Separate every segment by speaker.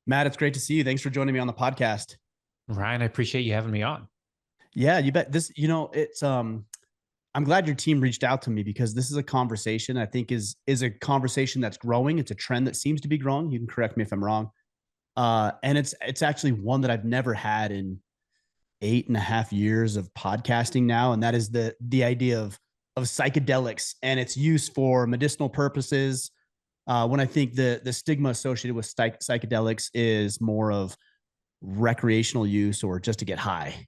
Speaker 1: Matt, it's great to see you. Thanks for joining me on the podcast.
Speaker 2: Ryan, I appreciate you having me on.
Speaker 1: Yeah, you bet. It's I'm glad your team reached out to me because this is a conversation I think is a conversation that's growing. It's a trend that seems to be growing. You can correct me if I'm wrong. And it's actually one that I've never had in 8.5 years of podcasting now, and that is the idea of psychedelics and its use for medicinal purposes. When I think the stigma associated with psychedelics is more of recreational use or just to get high.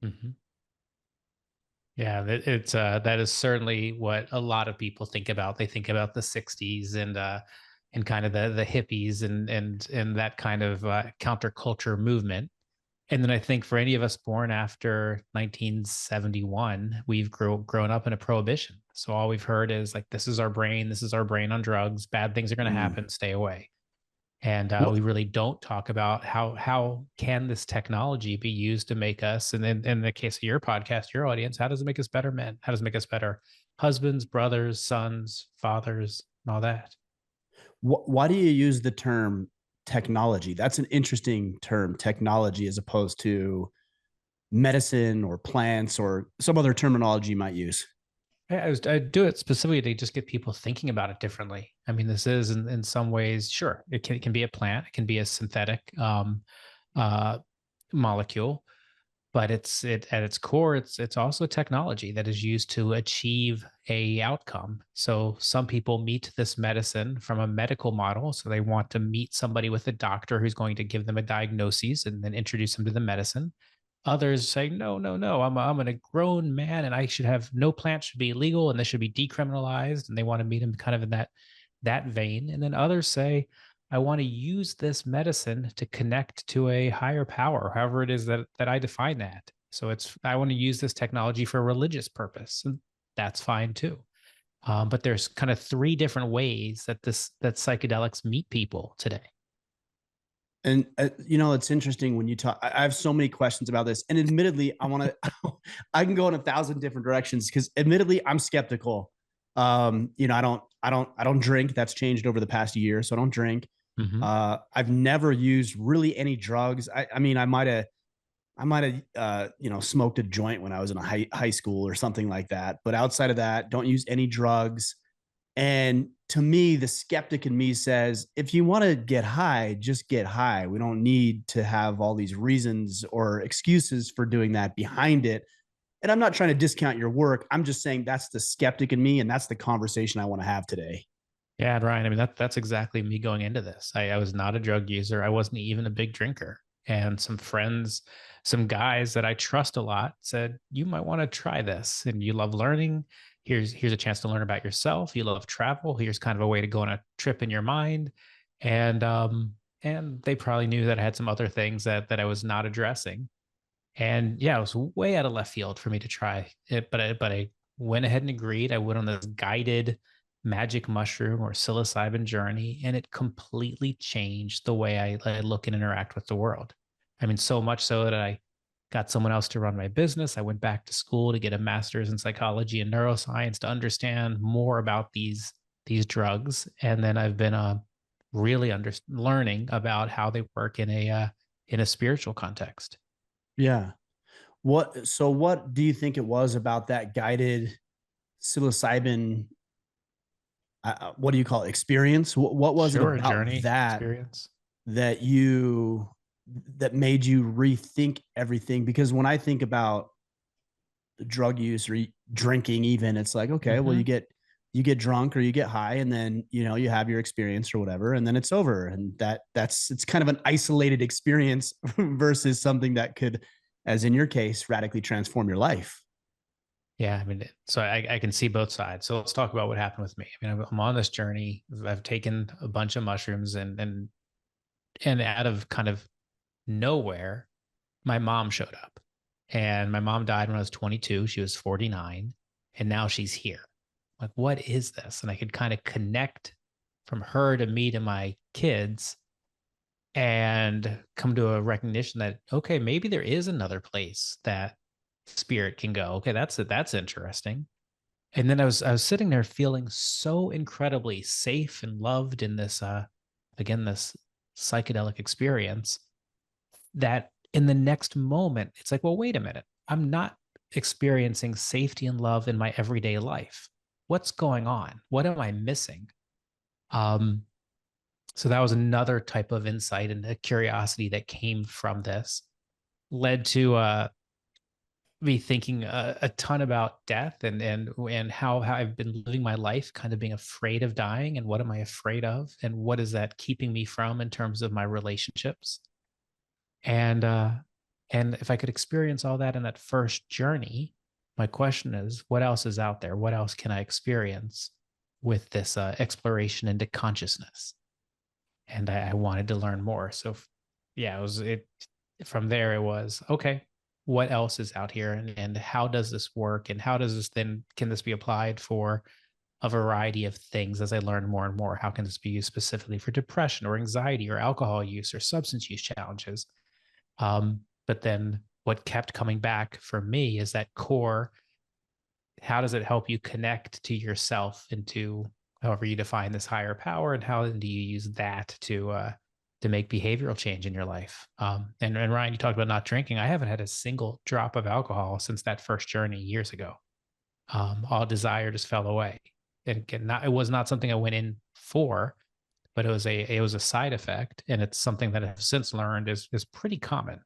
Speaker 2: hmm Yeah, that is certainly what a lot of people think about. They think about the '60s and kind of the hippies and that kind of counterculture movement. And then I think for any of us born after 1971, we've grown up in a prohibition. So all we've heard is like, this is our brain on drugs. Bad things are going to
Speaker 1: Mm.
Speaker 2: happen. Stay away. And
Speaker 1: What
Speaker 2: we really don't talk about how can this technology be used to make us, and in the case of your podcast, your audience, how does it make us better men? How does it make us better husbands, brothers, sons, fathers, and all that?
Speaker 1: why do you use the term technology? That's an interesting term, technology, as opposed to medicine or plants or some other terminology you might use.
Speaker 2: I do it specifically to just get people thinking about it differently. I mean, this is in some ways, sure, it can be a plant, it can be a synthetic uh, molecule, but it at its core, it's also technology that is used to achieve a outcome. So some people meet this medicine from a medical model, so they want to meet somebody with a doctor who's going to give them a diagnosis and then introduce them to the medicine. Others say, no, no, no, I'm a grown man and I should have no plant should be illegal and this should be decriminalized. And they want to meet him kind of in that vein. And then others say, I want to use this medicine to connect to a higher power, however it is that I define that. So I want to use this technology for a religious purpose, and that's fine too. But there's kind of three different ways that psychedelics meet people today.
Speaker 1: And it's interesting when you talk. I have so many questions about this, and admittedly, I want to. I can go in 1,000 different directions because, admittedly, I'm skeptical. I don't drink. That's changed over the past year, so I don't drink.
Speaker 2: hmm
Speaker 1: I've never used really any drugs. I mean, I might have, smoked a joint when I was in a high school or something like that. But outside of that, don't use any drugs. And to me, the skeptic in me says, if you want to get high, just get high. We don't need to have all these reasons or excuses for doing that behind it. And I'm not trying to discount your work. I'm just saying that's the skeptic in me. And that's the conversation I want to have today.
Speaker 2: Yeah, Ryan. I mean, that's exactly me going into this. I was not a drug user. I wasn't even a big drinker. And some friends, some guys that I trust a lot said, you might want to try this. And you love learning. Here's a chance to learn about yourself. You love travel. Here's kind of a way to go on a trip in your mind. And they probably knew that I had some other things that I was not addressing. And yeah, it was way out of left field for me to try it, but I went ahead and agreed. I went on this guided magic mushroom or psilocybin journey, and it completely changed the way I look and interact with the world. I mean, so much so that I got someone else to run my business. I went back to school to get a master's in psychology and neuroscience to understand more about these drugs, and then I've been really learning about how they work in a spiritual context.
Speaker 1: Yeah. What do you think it was about that guided psilocybin? What do you call it? Experience? What was it
Speaker 2: Sure,
Speaker 1: about
Speaker 2: journey
Speaker 1: that
Speaker 2: experience.
Speaker 1: that you that made you rethink everything? Because when I think about drug use or drinking, even, it's like, okay, well,
Speaker 2: hmm
Speaker 1: you get drunk or you get high, and then you have your experience or whatever, and then it's over. And that's it's kind of an isolated experience versus something that could, as in your case, radically transform your life.
Speaker 2: Yeah, I mean, so I can see both sides. So let's talk about what happened with me. I mean, I'm on this journey. I've taken a bunch of mushrooms, and out of kind of nowhere, my mom showed up, and my mom died when I was 22. She was 49, and now she's here. Like, what is this? And I could kind of connect from her to me to my kids and come to a recognition that okay, maybe there is another place that spirit can go. Okay, that's interesting. And then I was sitting there feeling so incredibly safe and loved in this again psychedelic experience, that in the next moment, it's like, well, wait a minute. I'm not experiencing safety and love in my everyday life. What's going on? What am I missing? Um, so that was another type of insight and a curiosity that came from this, led to me thinking a ton about death and how I've been living my life, kind of being afraid of dying, and what am I afraid of, and what is that keeping me from in terms of my relationships, and if I could experience all that in that first journey, my question is, what else is out there? What else can I experience with this exploration into consciousness? And I wanted to learn more. So yeah, it from there, it was okay, what else is out here, and how does this work, and how does this then, can this be applied for a variety of things as I learn more and more? How can this be used specifically for depression or anxiety or alcohol use or substance use challenges? But then what kept coming back for me is that core, how does it help you connect to yourself and to however you define this higher power, and how do you use that to make behavioral change in your life? And Ryan, you talked about not drinking. I haven't had a single drop of alcohol since that first journey years ago. All desire just fell away. And again, it was not something I went in for, but it was a side effect, and it's something that I've since learned is pretty common.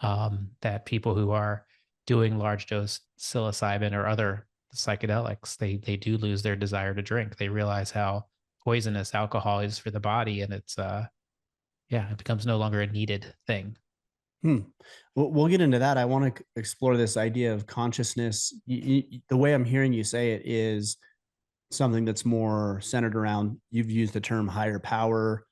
Speaker 2: That people who are doing large dose psilocybin or other psychedelics, they do lose their desire to drink. They realize how poisonous alcohol is for the body, and it's yeah, it becomes no longer a needed thing.
Speaker 1: Hmm. We'll get into that. I want to explore this idea of consciousness. The way I'm hearing you say it is something that's more centered around, you've used the term higher power,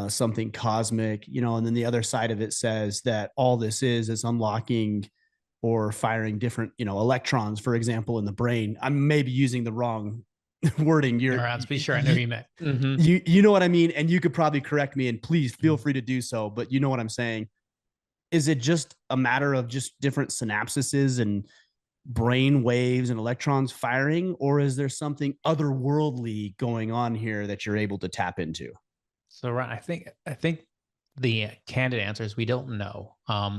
Speaker 1: something cosmic, and then the other side of it says that all this is unlocking or firing different, electrons, for example, in the brain. I'm maybe using the wrong wording.
Speaker 2: Neurons, be sure I know who you meant.
Speaker 1: You know what I mean? And you could probably correct me, and please feel free to do so, but you know what I'm saying. Is it just a matter of just different synapses and brain waves and electrons firing, or is there something otherworldly going on here that you're able to tap into?
Speaker 2: So Ryan, I think the candid answer is we don't know.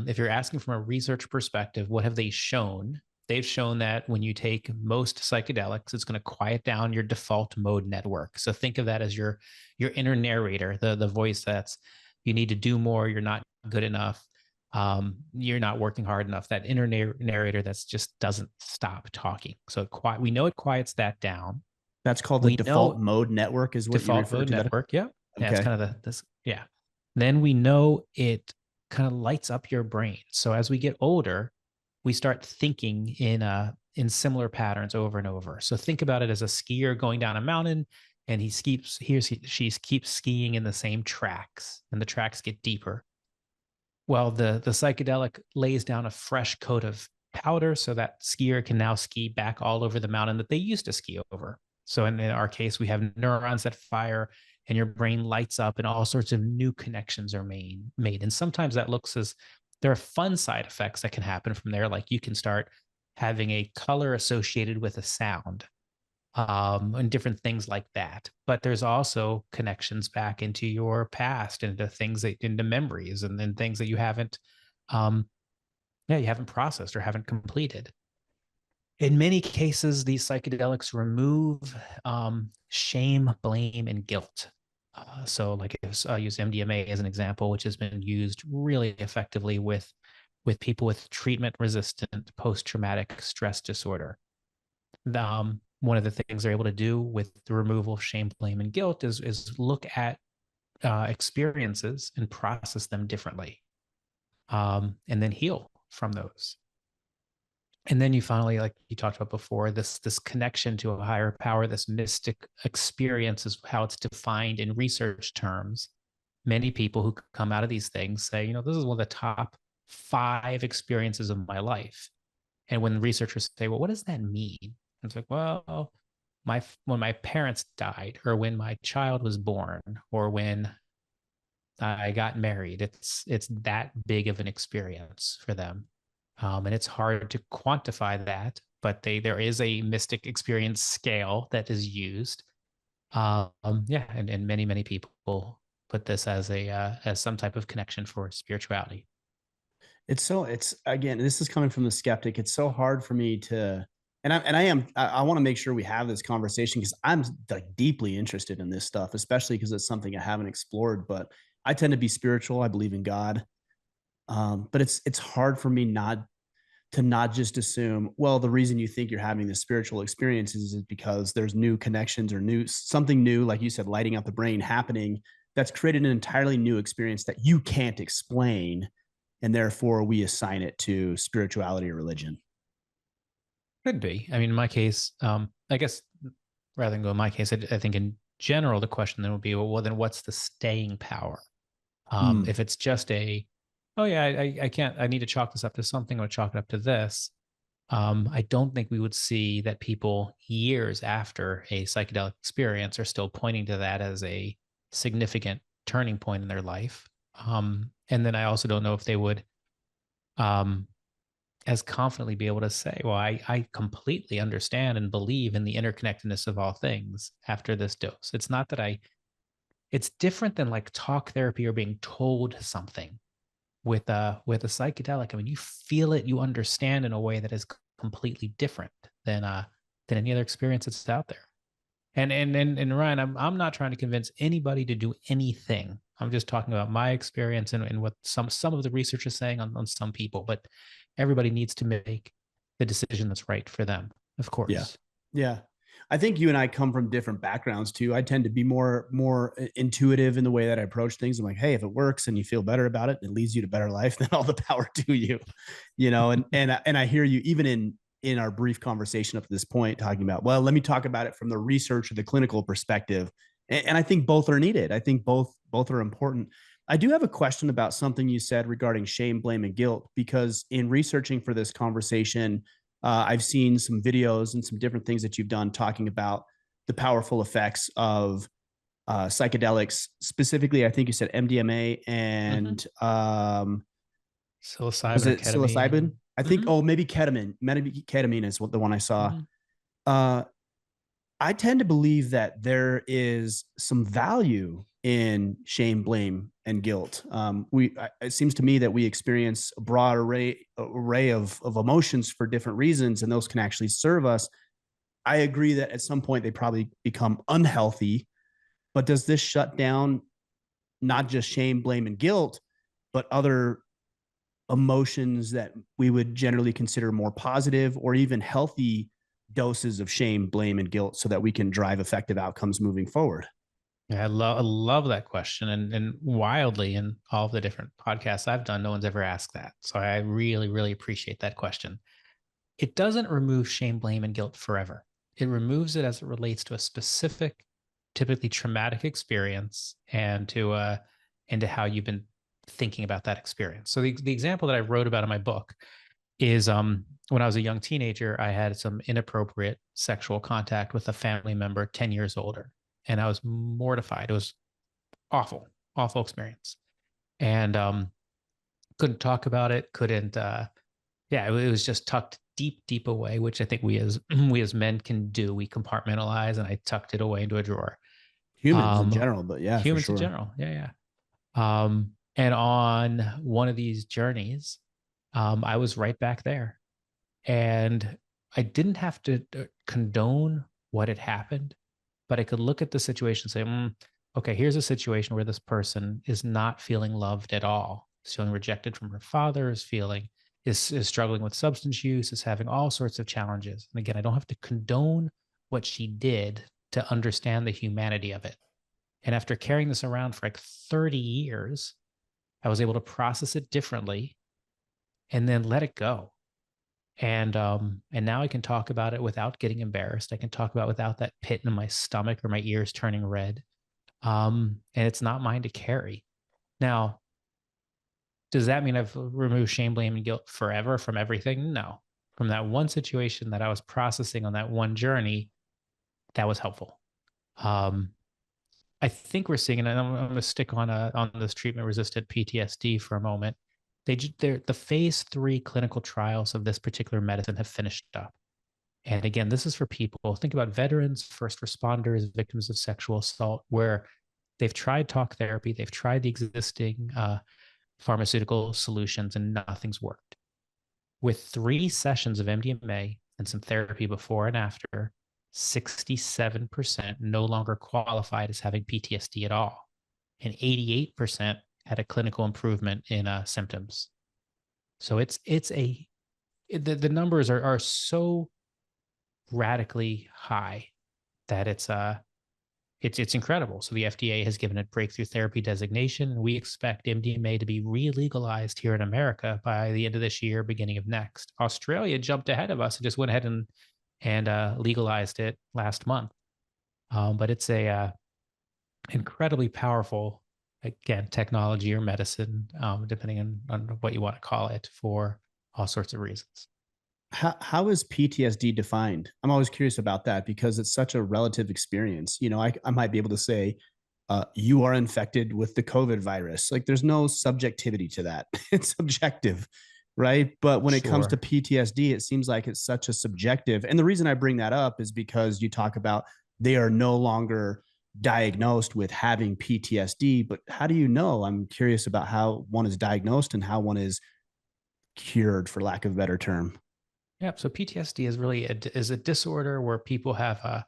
Speaker 2: If you're asking from a research perspective, what have they shown? They've shown that when you take most psychedelics, it's going to quiet down your default mode network. So think of that as your inner narrator, the voice that's, you need to do more, you're not good enough, you're not working hard enough. That inner narrator that's just doesn't stop talking. So we know it quiets that down.
Speaker 1: That's called the
Speaker 2: We
Speaker 1: default
Speaker 2: know
Speaker 1: mode network, is what you
Speaker 2: default
Speaker 1: refer
Speaker 2: mode
Speaker 1: to that?
Speaker 2: network. Yeah. Yeah. It's
Speaker 1: Okay.
Speaker 2: kind of this. Yeah. Then we know it kind of lights up your brain. So as we get older, we start thinking in similar patterns over and over. So think about it as a skier going down a mountain, and she keeps skiing in the same tracks, and the tracks get deeper. Well, the psychedelic lays down a fresh coat of powder so that skier can now ski back all over the mountain that they used to ski over. So in our case, we have neurons that fire, and your brain lights up, and all sorts of new connections are made. And sometimes that looks as, there are fun side effects that can happen from there. Like you can start having a color associated with a sound, and different things like that. But there's also connections back into your past, into things that, into memories, and then things that you haven't, um, yeah, you haven't processed or haven't completed. In many cases, these psychedelics remove shame, blame, and guilt. So, like I use MDMA as an example, which has been used really effectively with people with treatment-resistant post-traumatic stress disorder. One of the things they're able to do with the removal of shame, blame, and guilt is look at experiences and process them differently, and then heal from those. And then you finally, like you talked about before, this connection to a higher power, this mystic experience is how it's defined in research terms. Many people who come out of these things say, this is one of the top 5 experiences of my life. And when researchers say, well, what does that mean? It's like, well, when my parents died, or when my child was born, or when I got married, it's that big of an experience for them. And it's hard to quantify that, but there is a mystic experience scale that is used. Yeah, and many people put this as a as some type of connection for spirituality.
Speaker 1: It's again, this is coming from the skeptic. It's so hard for me to, I want to make sure we have this conversation because I'm like deeply interested in this stuff, especially because it's something I haven't explored. But I tend to be spiritual. I believe in God. But it's hard for me not just assume, well, the reason you think you're having this spiritual experiences is because there's new connections or new something new, like you said, lighting up the brain happening that's created an entirely new experience that you can't explain. And therefore we assign it to spirituality or religion.
Speaker 2: Could be. I mean, in my case, I guess rather than go in my case, I think in general the question then would be, well, then what's the staying power?
Speaker 1: Hmm.
Speaker 2: If it's just a, oh yeah, I can't, I need to chalk this up to something, or chalk it up to this. I don't think we would see that people years after a psychedelic experience are still pointing to that as a significant turning point in their life. And then I also don't know if they would um, as confidently be able to say, well, I completely understand and believe in the interconnectedness of all things after this dose. It's not that it's different than like talk therapy or being told something with a psychedelic. I mean, you feel it, you understand in a way that is completely different than any other experience that's out there. And Ryan, I'm not trying to convince anybody to do anything. I'm just talking about my experience and what some of the research is saying on some people, but everybody needs to make the decision that's right for them, of
Speaker 1: Yeah.
Speaker 2: course.
Speaker 1: Yeah. I think you and I come from different backgrounds too. I tend to be more intuitive in the way that I approach things. I'm like, hey, if it works and you feel better about it, it leads you to better life, then all the power to you. And I hear you even in our brief conversation up to this point talking about, well, let me talk about it from the research or the clinical perspective. And I think both are needed. I think both are important. I do have a question about something you said regarding shame, blame, and guilt, because in researching for this conversation, I've seen some videos and some different things that you've done talking about the powerful effects of psychedelics. Specifically, I think you said MDMA
Speaker 2: Mm-hmm.
Speaker 1: and was
Speaker 2: Psilocybin or
Speaker 1: it
Speaker 2: ketamine.
Speaker 1: psilocybin? I think,
Speaker 2: Mm-hmm.
Speaker 1: oh, maybe ketamine. Maybe ketamine is what the one I saw.
Speaker 2: Mm-hmm.
Speaker 1: Uh, I tend to believe that there is some value in shame, blame, and guilt. It seems to me that we experience a broad array of emotions for different reasons, and those can actually serve us. I agree that at some point they probably become unhealthy, but does this shut down not just shame, blame, and guilt, but other emotions that we would generally consider more positive or even healthy doses of shame, blame, and guilt so that we can drive effective outcomes moving forward?
Speaker 2: Yeah, I love that question, and wildly in all of the different podcasts I've done, no one's ever asked that. So I really, really appreciate that question. It doesn't remove shame, blame, and guilt forever. It removes it as it relates to a specific, typically traumatic experience, and to how you've been thinking about that experience. So the example that I wrote about in my book is when I was a young teenager, I had some inappropriate sexual contact with a family member 10 years older. And I was mortified. It was awful, awful experience. And couldn't talk about it, couldn't yeah, it was just tucked deep, deep away, which I think we as we as men can do. We compartmentalize, and I tucked it away into a drawer.
Speaker 1: Humans in
Speaker 2: Um,
Speaker 1: general, but yeah, for
Speaker 2: humans in
Speaker 1: sure.
Speaker 2: general, yeah, yeah. And on one of these journeys, I was right back there, and I didn't have to condone what had happened, but I could look at the situation and say, okay, here's a situation where this person is not feeling loved at all, is feeling rejected from her father, is struggling with substance use, is having all sorts of challenges. And again, I don't have to condone what she did to understand the humanity of it. And after carrying this around for like 30 years, I was able to process it differently and then let it go. And now I can talk about it without getting embarrassed. I can talk about it without that pit in my stomach or my ears turning red. And it's not mine to carry. Now, does that mean I've removed shame, blame, and guilt forever from everything? No. From that one situation that I was processing on that one journey, that was helpful. Um, I think we're seeing, and I'm going to stick on this treatment-resistant PTSD for a moment. The phase 3 clinical trials of this particular medicine have finished up. And again, this is for people. Think about veterans, first responders, victims of sexual assault, where They've tried talk therapy, they've tried the existing pharmaceutical solutions, and nothing's worked. With 3 sessions of MDMA and some therapy before and after, 67% no longer qualified as having PTSD at all, and 88% had a clinical improvement in symptoms. So the numbers are so radically high that it's incredible. So the FDA has given it breakthrough therapy designation, and we expect MDMA to be re-legalized here in America by the end of this year, beginning of next. Australia jumped ahead of us and just went ahead and legalized it last month. But it's a incredibly powerful, again, technology or medicine, depending on what you want to call it, for all sorts of reasons.
Speaker 1: How is PTSD defined? I'm always curious about that because it's such a relative experience. You know, I might be able to say, you are infected with the COVID virus. Like there's no subjectivity to that. It's subjective, right? But when it comes to
Speaker 2: Sure.
Speaker 1: PTSD, it seems like it's such a subjective. And the reason I bring that up is because you talk about they are no longer diagnosed with having PTSD. But how do you know? I'm curious about how one is diagnosed and how one is cured, for lack of a better term.
Speaker 2: Yeah. So PTSD is really is a disorder where people have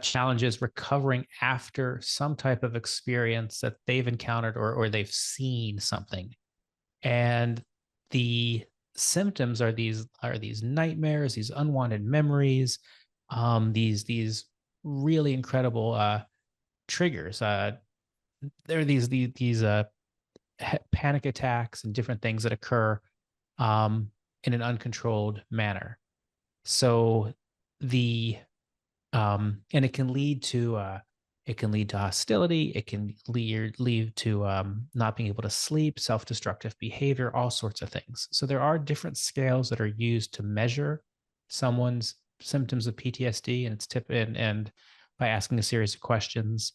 Speaker 2: challenges recovering after some type of experience that they've encountered, or they've seen something. And the symptoms are these nightmares, these unwanted memories, these really incredible triggers. There are these panic attacks and different things that occur in an uncontrolled manner. So the and it can lead to hostility. It can lead to not being able to sleep, self-destructive behavior, all sorts of things. So there are different scales that are used to measure someone's symptoms of PTSD, and it's and by asking a series of questions.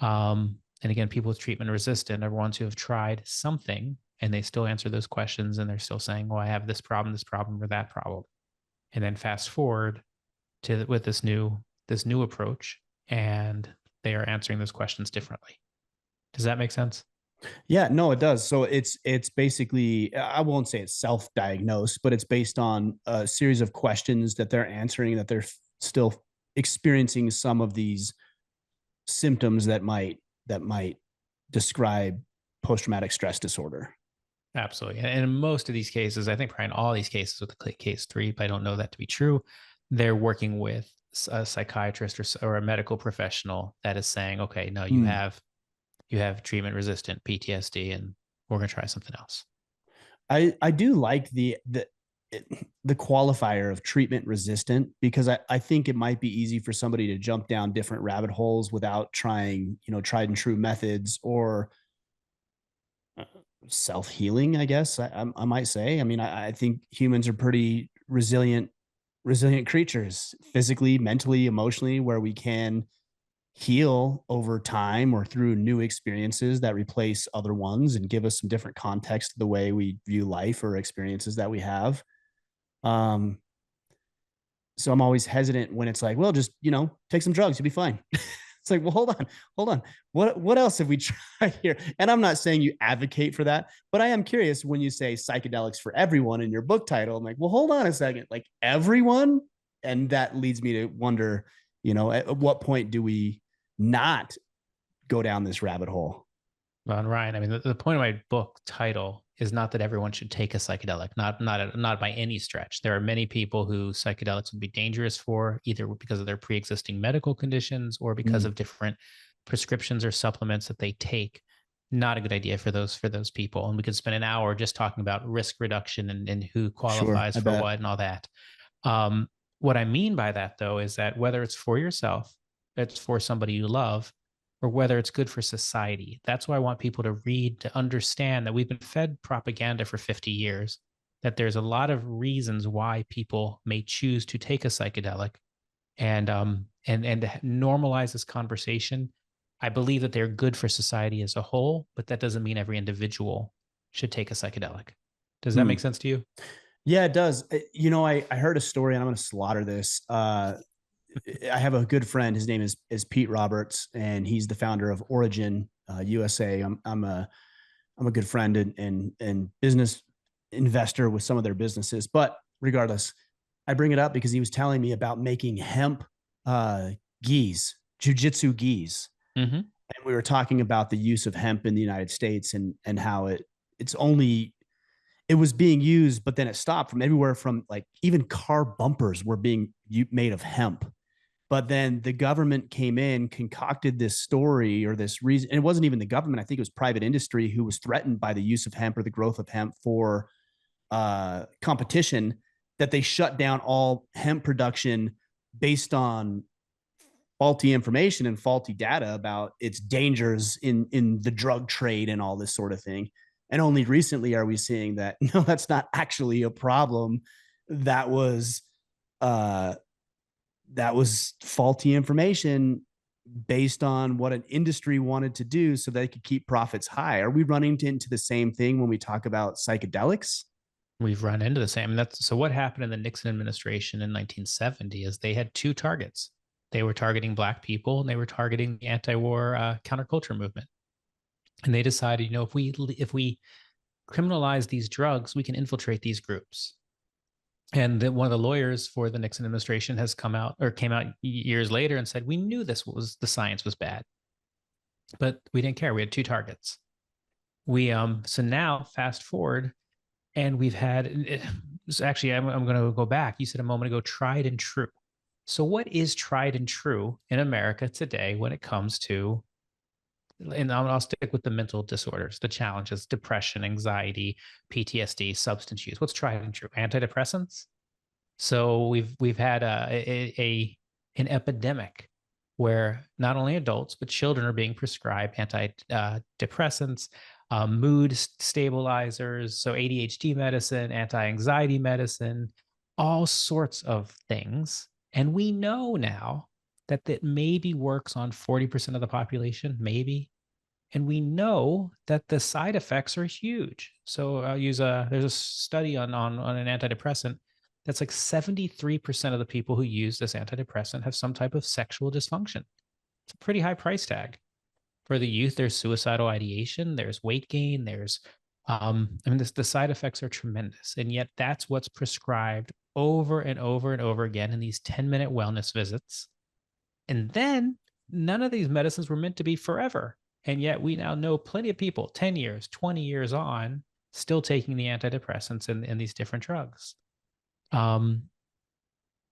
Speaker 2: And again, people with treatment resistant are ones who have tried something and they still answer those questions, and they're still saying, "Well, I have this problem, or that problem." And then fast forward to with this new approach, and they are answering those questions differently. Does that make sense?
Speaker 1: Yeah, no, it does. So it's basically, I won't say it's self-diagnosed, but it's based on a series of questions that they're answering, that they're still experiencing some of these symptoms that might describe post-traumatic stress disorder.
Speaker 2: Absolutely. And in most of these cases, I think probably in all these cases with the case three, but I don't know that to be true, they're working with a psychiatrist or a medical professional that is saying, okay, no, you
Speaker 1: Hmm.
Speaker 2: have treatment resistant PTSD, and we're going to try something else.
Speaker 1: I do like the qualifier of treatment resistant because I think it might be easy for somebody to jump down different rabbit holes without trying, tried and true methods or self-healing, I guess I might say. I mean, I think humans are pretty resilient creatures, physically, mentally, emotionally, where we can heal over time or through new experiences that replace other ones and give us some different context to the way we view life or experiences that we have. Um, so I'm always hesitant when it's like, well, just, take some drugs, you'll be fine. It's like, well, hold on. What else have we tried here? And I'm not saying you advocate for that, but I am curious when you say psychedelics for everyone in your book title. I'm like, well, hold on a second, like everyone, and that leads me to wonder, at what point do we not go down this rabbit hole?
Speaker 2: Well, and Ryan, I mean, the point of my book title is not that everyone should take a psychedelic, not by any stretch. There are many people who psychedelics would be dangerous for, either because of their pre-existing medical conditions or because
Speaker 1: Mm,
Speaker 2: of different prescriptions or supplements that they take. Not a good idea for those people. And we could spend an hour just talking about risk reduction and who
Speaker 1: sure,
Speaker 2: qualifies
Speaker 1: I
Speaker 2: for
Speaker 1: bet.
Speaker 2: what and all that. What I mean by that, though, is that whether it's for yourself, it's for somebody you love, or whether it's good for society. That's why I want people to read, to understand that we've been fed propaganda for 50 years, that there's a lot of reasons why people may choose to take a psychedelic, and to normalize this conversation. I believe that they're good for society as a whole, but that doesn't mean every individual should take a psychedelic. Does that
Speaker 1: Hmm.
Speaker 2: make sense to you?
Speaker 1: Yeah, it does. I heard a story, and I'm going to slaughter this. I have a good friend. His name is Pete Roberts, and he's the founder of Origin USA. I'm a good friend and business investor with some of their businesses. But regardless, I bring it up because he was telling me about making hemp uh, gis, jujitsu gis,
Speaker 2: Hmm.
Speaker 1: and we were talking about the use of hemp in the United States and how it's only it was being used, but then it stopped from everywhere from like even car bumpers were being made of hemp. But then the government came in, concocted this story or this reason. And it wasn't even the government. I think it was private industry who was threatened by the use of hemp or the growth of hemp for competition, that they shut down all hemp production based on faulty information and faulty data about its dangers in the drug trade and all this sort of thing. And only recently are we seeing that no, that's not actually a problem. That was uh, that was faulty information based on what an industry wanted to do so they could keep profits high. Are we running into the same thing when we talk about psychedelics?
Speaker 2: We've run into the same. And that's so what happened in the Nixon administration in 1970 is they had two targets. They were targeting Black people and they were targeting the anti-war counterculture movement. And they decided, if we criminalize these drugs, we can infiltrate these groups. And then one of the lawyers for the Nixon administration has came out years later and said, we knew the science was bad, but we didn't care. We had two targets. So now fast forward, and we've had, so actually, I'm going to go back. You said a moment ago, tried and true. So what is tried and true in America today when it comes to, and I'll stick with the mental disorders, the challenges, depression, anxiety, PTSD, substance use. What's tried and true? Antidepressants. So we've had an epidemic where not only adults but children are being prescribed antidepressants, mood stabilizers, so ADHD medicine, anti-anxiety medicine, all sorts of things. And we know now that that maybe works on 40% of the population, maybe. And we know that the side effects are huge. So there's a study on an antidepressant that's like 73% of the people who use this antidepressant have some type of sexual dysfunction. It's a pretty high price tag. For the youth, there's suicidal ideation, there's weight gain, the side effects are tremendous. And yet that's what's prescribed over and over and over again in these 10-minute wellness visits. And then none of these medicines were meant to be forever. And yet we now know plenty of people 10 years, 20 years on, still taking the antidepressants and these different drugs. Um,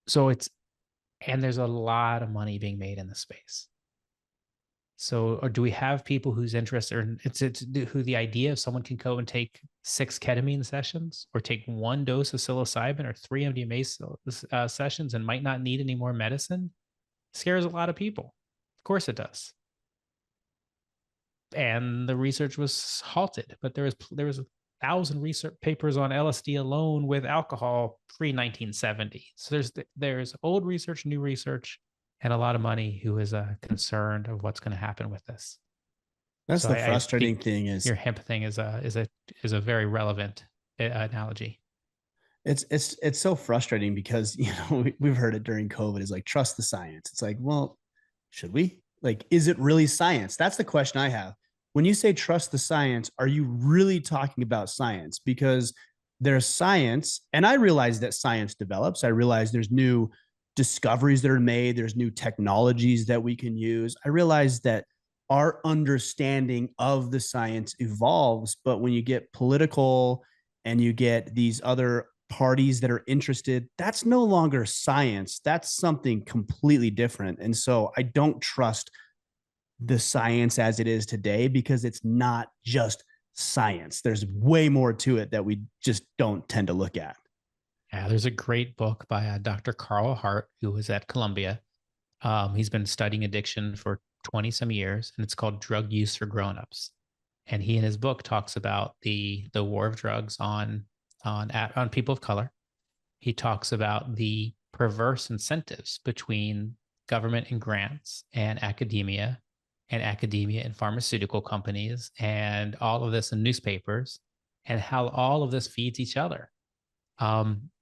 Speaker 2: so and there's a lot of money being made in the space. So, or do we have people whose interests are who the idea of someone can go and take 6 ketamine sessions or take 1 dose of psilocybin or 3 MDMA sessions and might not need any more medicine scares a lot of people. Of course it does. And the research was halted, but there was 1,000 research papers on LSD alone with alcohol pre 1970. So there's old research, new research, and a lot of money who is concerned of what's going to happen with this.
Speaker 1: That's
Speaker 2: So
Speaker 1: the
Speaker 2: I
Speaker 1: frustrating
Speaker 2: think
Speaker 1: thing is
Speaker 2: your hemp thing is a very relevant analogy.
Speaker 1: it's so frustrating because we've heard it during COVID is like trust the science. It's like, well, should we? Like, is it really science? That's the question I have. When you say trust the science, are you really talking about science? Because there's science, and I realize that science develops. I realize there's new discoveries that are made, there's new technologies that we can use. I realize that our understanding of the science evolves, but when you get political and you get these other parties that are interested, that's no longer science. That's something completely different. And so I don't trust the science as it is today because it's not just science. There's way more to it that we just don't tend to look at.
Speaker 2: Yeah, there's a great book by Dr. Carl Hart, who was at Columbia. He's been studying addiction for 20 some years, and it's called Drug Use for Grownups. And he in his book talks about the war of drugs on people of color. He talks about the perverse incentives between government and grants and academia and pharmaceutical companies and all of this in newspapers and how all of this feeds each other.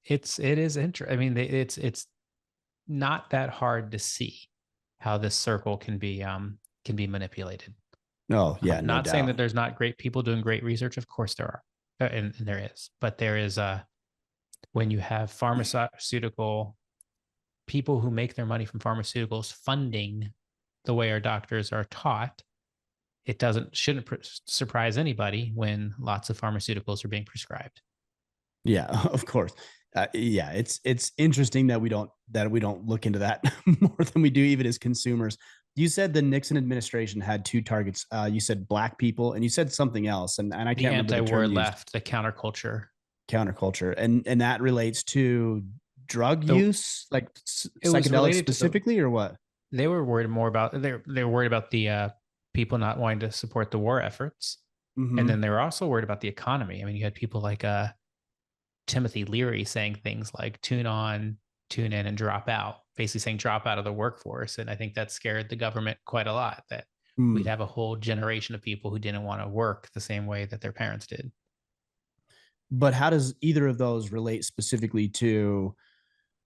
Speaker 2: It is interesting. I mean, it's not that hard to see how this circle can be manipulated.
Speaker 1: Oh, yeah, no
Speaker 2: Not saying
Speaker 1: doubt.
Speaker 2: that there's not great people doing great research. Of course there are, and there is, but there is when you have pharmaceutical people who make their money from pharmaceuticals funding the way our doctors are taught, it shouldn't surprise anybody when lots of pharmaceuticals are being prescribed.
Speaker 1: Yeah, of course. Yeah, it's interesting that we don't look into that more than we do even as consumers. You said the Nixon administration had two targets. You said black people, and you said something else, and I
Speaker 2: The
Speaker 1: can't remember the term
Speaker 2: anti-war
Speaker 1: used.
Speaker 2: left, the counterculture.
Speaker 1: Counterculture, and that relates to drug
Speaker 2: The
Speaker 1: use, like
Speaker 2: It was
Speaker 1: psychedelics
Speaker 2: related to the
Speaker 1: specifically, or what?
Speaker 2: they were worried more about they were worried about the people not wanting to support the war efforts, and then
Speaker 1: Mm-hmm.
Speaker 2: they were also worried about the economy. I mean, you had people like Timothy Leary saying things like "tune on, tune in, and drop out," basically saying drop out of the workforce. And I think that scared the government quite a lot. That we'd
Speaker 1: Mm.
Speaker 2: have a whole generation of people who didn't want to work the same way that their parents did.
Speaker 1: But how does either of those relate specifically to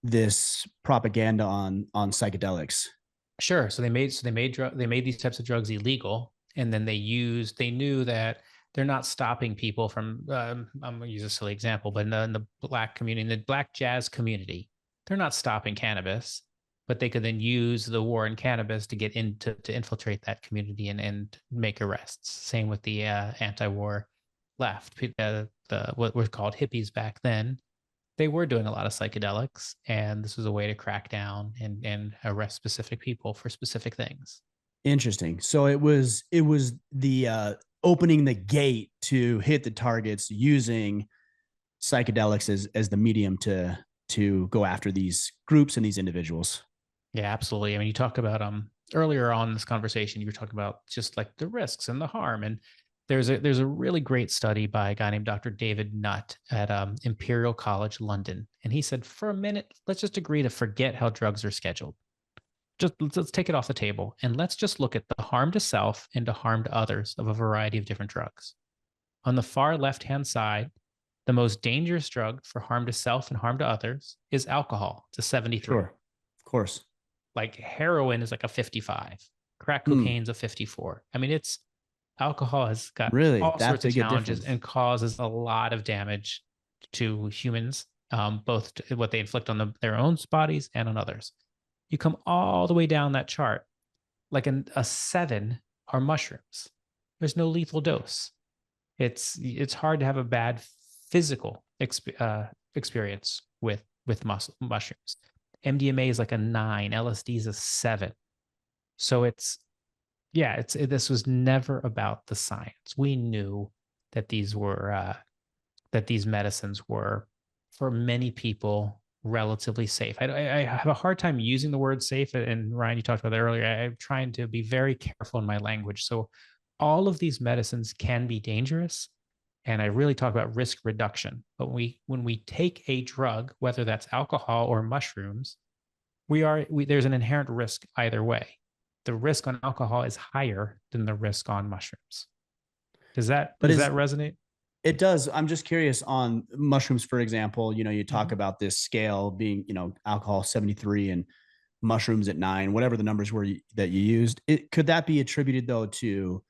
Speaker 1: this propaganda on psychedelics?
Speaker 2: Sure. They made these types of drugs illegal, and then they knew that they're not stopping people from. I'm gonna use a silly example, but in the black community, in the black jazz community, they're not stopping cannabis, but they could then use the war in cannabis to get into to infiltrate that community and make arrests. Same with the anti-war left, the what were called hippies back then. They were doing a lot of psychedelics, and this was a way to crack down and arrest specific people for specific things.
Speaker 1: Interesting. So it was the opening the gate to hit the targets using psychedelics as the medium to go after these groups and these individuals.
Speaker 2: Yeah, absolutely. I mean, you talk about earlier on in this conversation, you were talking about just like the risks and the harm. And there's a really great study by a guy named Dr. David Nutt at Imperial College London, and he said, for a minute, let's just agree to forget how drugs are scheduled. Just let's take it off the table and let's just look at the harm to self and to harm to others of a variety of different drugs. On the far left hand side, the most dangerous drug for harm to self and harm to others is alcohol. It's a 73.
Speaker 1: Sure. Of course.
Speaker 2: Like heroin is like a 55. Crack
Speaker 1: Hmm.
Speaker 2: cocaine's a 54. I mean, it's alcohol has got
Speaker 1: Really?
Speaker 2: all
Speaker 1: That
Speaker 2: sorts of
Speaker 1: big a
Speaker 2: challenges
Speaker 1: difference?
Speaker 2: and causes a lot of damage to humans, both to what they inflict on their own bodies and on others. You come all the way down that chart, like a 7 are mushrooms. There's no lethal dose. It's hard to have a bad physical experience with mushrooms. MDMA is like a 9, LSD is a 7. So this was never about the science. We knew that these medicines were, for many people, relatively safe. I have a hard time using the word safe, and Ryan, you talked about that earlier. I'm trying to be very careful in my language. So all of these medicines can be dangerous, and I really talk about risk reduction. But when we take a drug, whether that's alcohol or mushrooms, there's an inherent risk either way. The risk on alcohol is higher than the risk on mushrooms.
Speaker 1: But
Speaker 2: Does that
Speaker 1: is
Speaker 2: resonate?
Speaker 1: it does. I'm just curious on mushrooms, for example, you talk
Speaker 2: Mhm.
Speaker 1: about this scale being, alcohol 73 and mushrooms at 9, whatever the numbers were that you used. Could that be attributed though to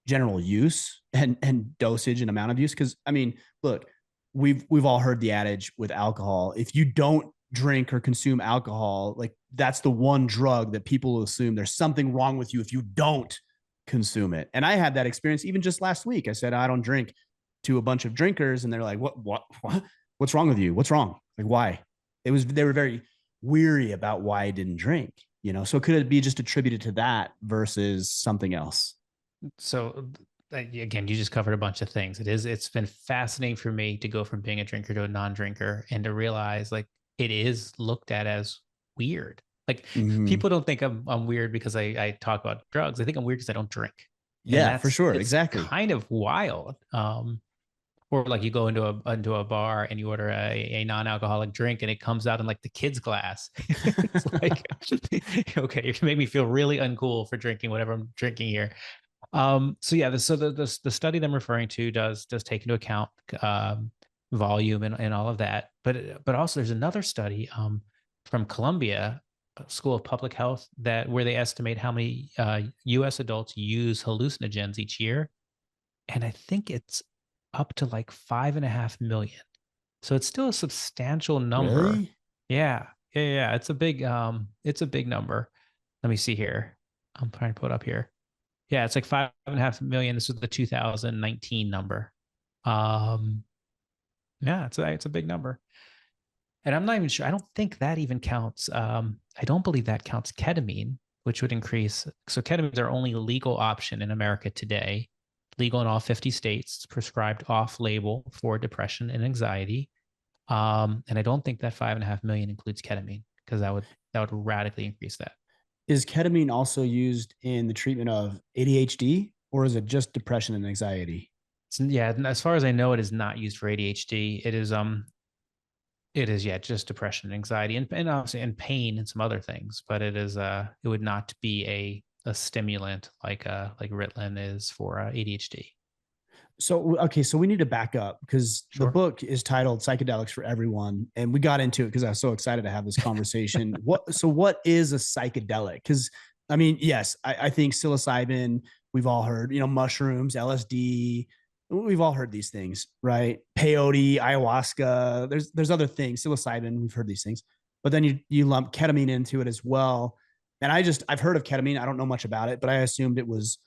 Speaker 1: general use and dosage and amount of use? Because I mean, look, we've all heard the adage with alcohol: if you don't drink or consume alcohol, like that's the one drug that people will assume there's something wrong with you if you don't consume it. And I had that experience even just last week. I said I don't drink to a bunch of drinkers, and they're like, what's wrong with you? What's wrong? Like, why? They were very weary about why I didn't drink. So could it be just attributed to that versus something else?
Speaker 2: So again, you just covered a bunch of things. It's been fascinating for me to go from being a drinker to a non-drinker and to realize like it is looked at as weird. Like
Speaker 1: Mm-hmm.
Speaker 2: people don't think I'm weird because I talk about drugs. I think I'm weird because I don't drink. And
Speaker 1: Yeah, for sure.
Speaker 2: it's
Speaker 1: Exactly.
Speaker 2: kind of wild. Or like you go into a bar and you order a non-alcoholic drink and it comes out in like the kid's glass. It's like, okay, you made me feel really uncool for drinking whatever I'm drinking here. So yeah, the study that I'm referring to does take into account volume and all of that, but also there's another study from Columbia School of Public Health that where they estimate how many U.S. adults use hallucinogens each year, and I think it's up to like 5.5 million. So it's still a substantial number.
Speaker 1: Really?
Speaker 2: Yeah, yeah. It's a big number. Let me see here. I'm trying to put it up here. Yeah, it's like 5.5 million. This is the 2019 number. Um, yeah, it's a big number. And I'm not even sure. I don't think that even counts. I don't believe that counts ketamine, which would increase. So ketamine is our only legal option in America today, legal in all 50 states, prescribed off label for depression and anxiety. And I don't think that 5.5 million includes ketamine because that would radically increase that.
Speaker 1: Is ketamine also used in the treatment of ADHD, or is it just depression and anxiety?
Speaker 2: Yeah, as far as I know, it is not used for ADHD. It is, yeah, just depression and anxiety and obviously and pain and some other things, but it would not be a stimulant like Ritalin is for ADHD.
Speaker 1: So, okay, so we need to back up because the
Speaker 2: Sure.
Speaker 1: book is titled Psychedelics for Everyone. And we got into it because I was so excited to have this conversation. What is a psychedelic? Because I mean, yes, I think psilocybin, we've all heard, mushrooms, LSD, we've all heard these things, right? Peyote, ayahuasca, there's other things, psilocybin, we've heard these things. But then you lump ketamine into it as well. And I've heard of ketamine. I don't know much about it, but I assumed it was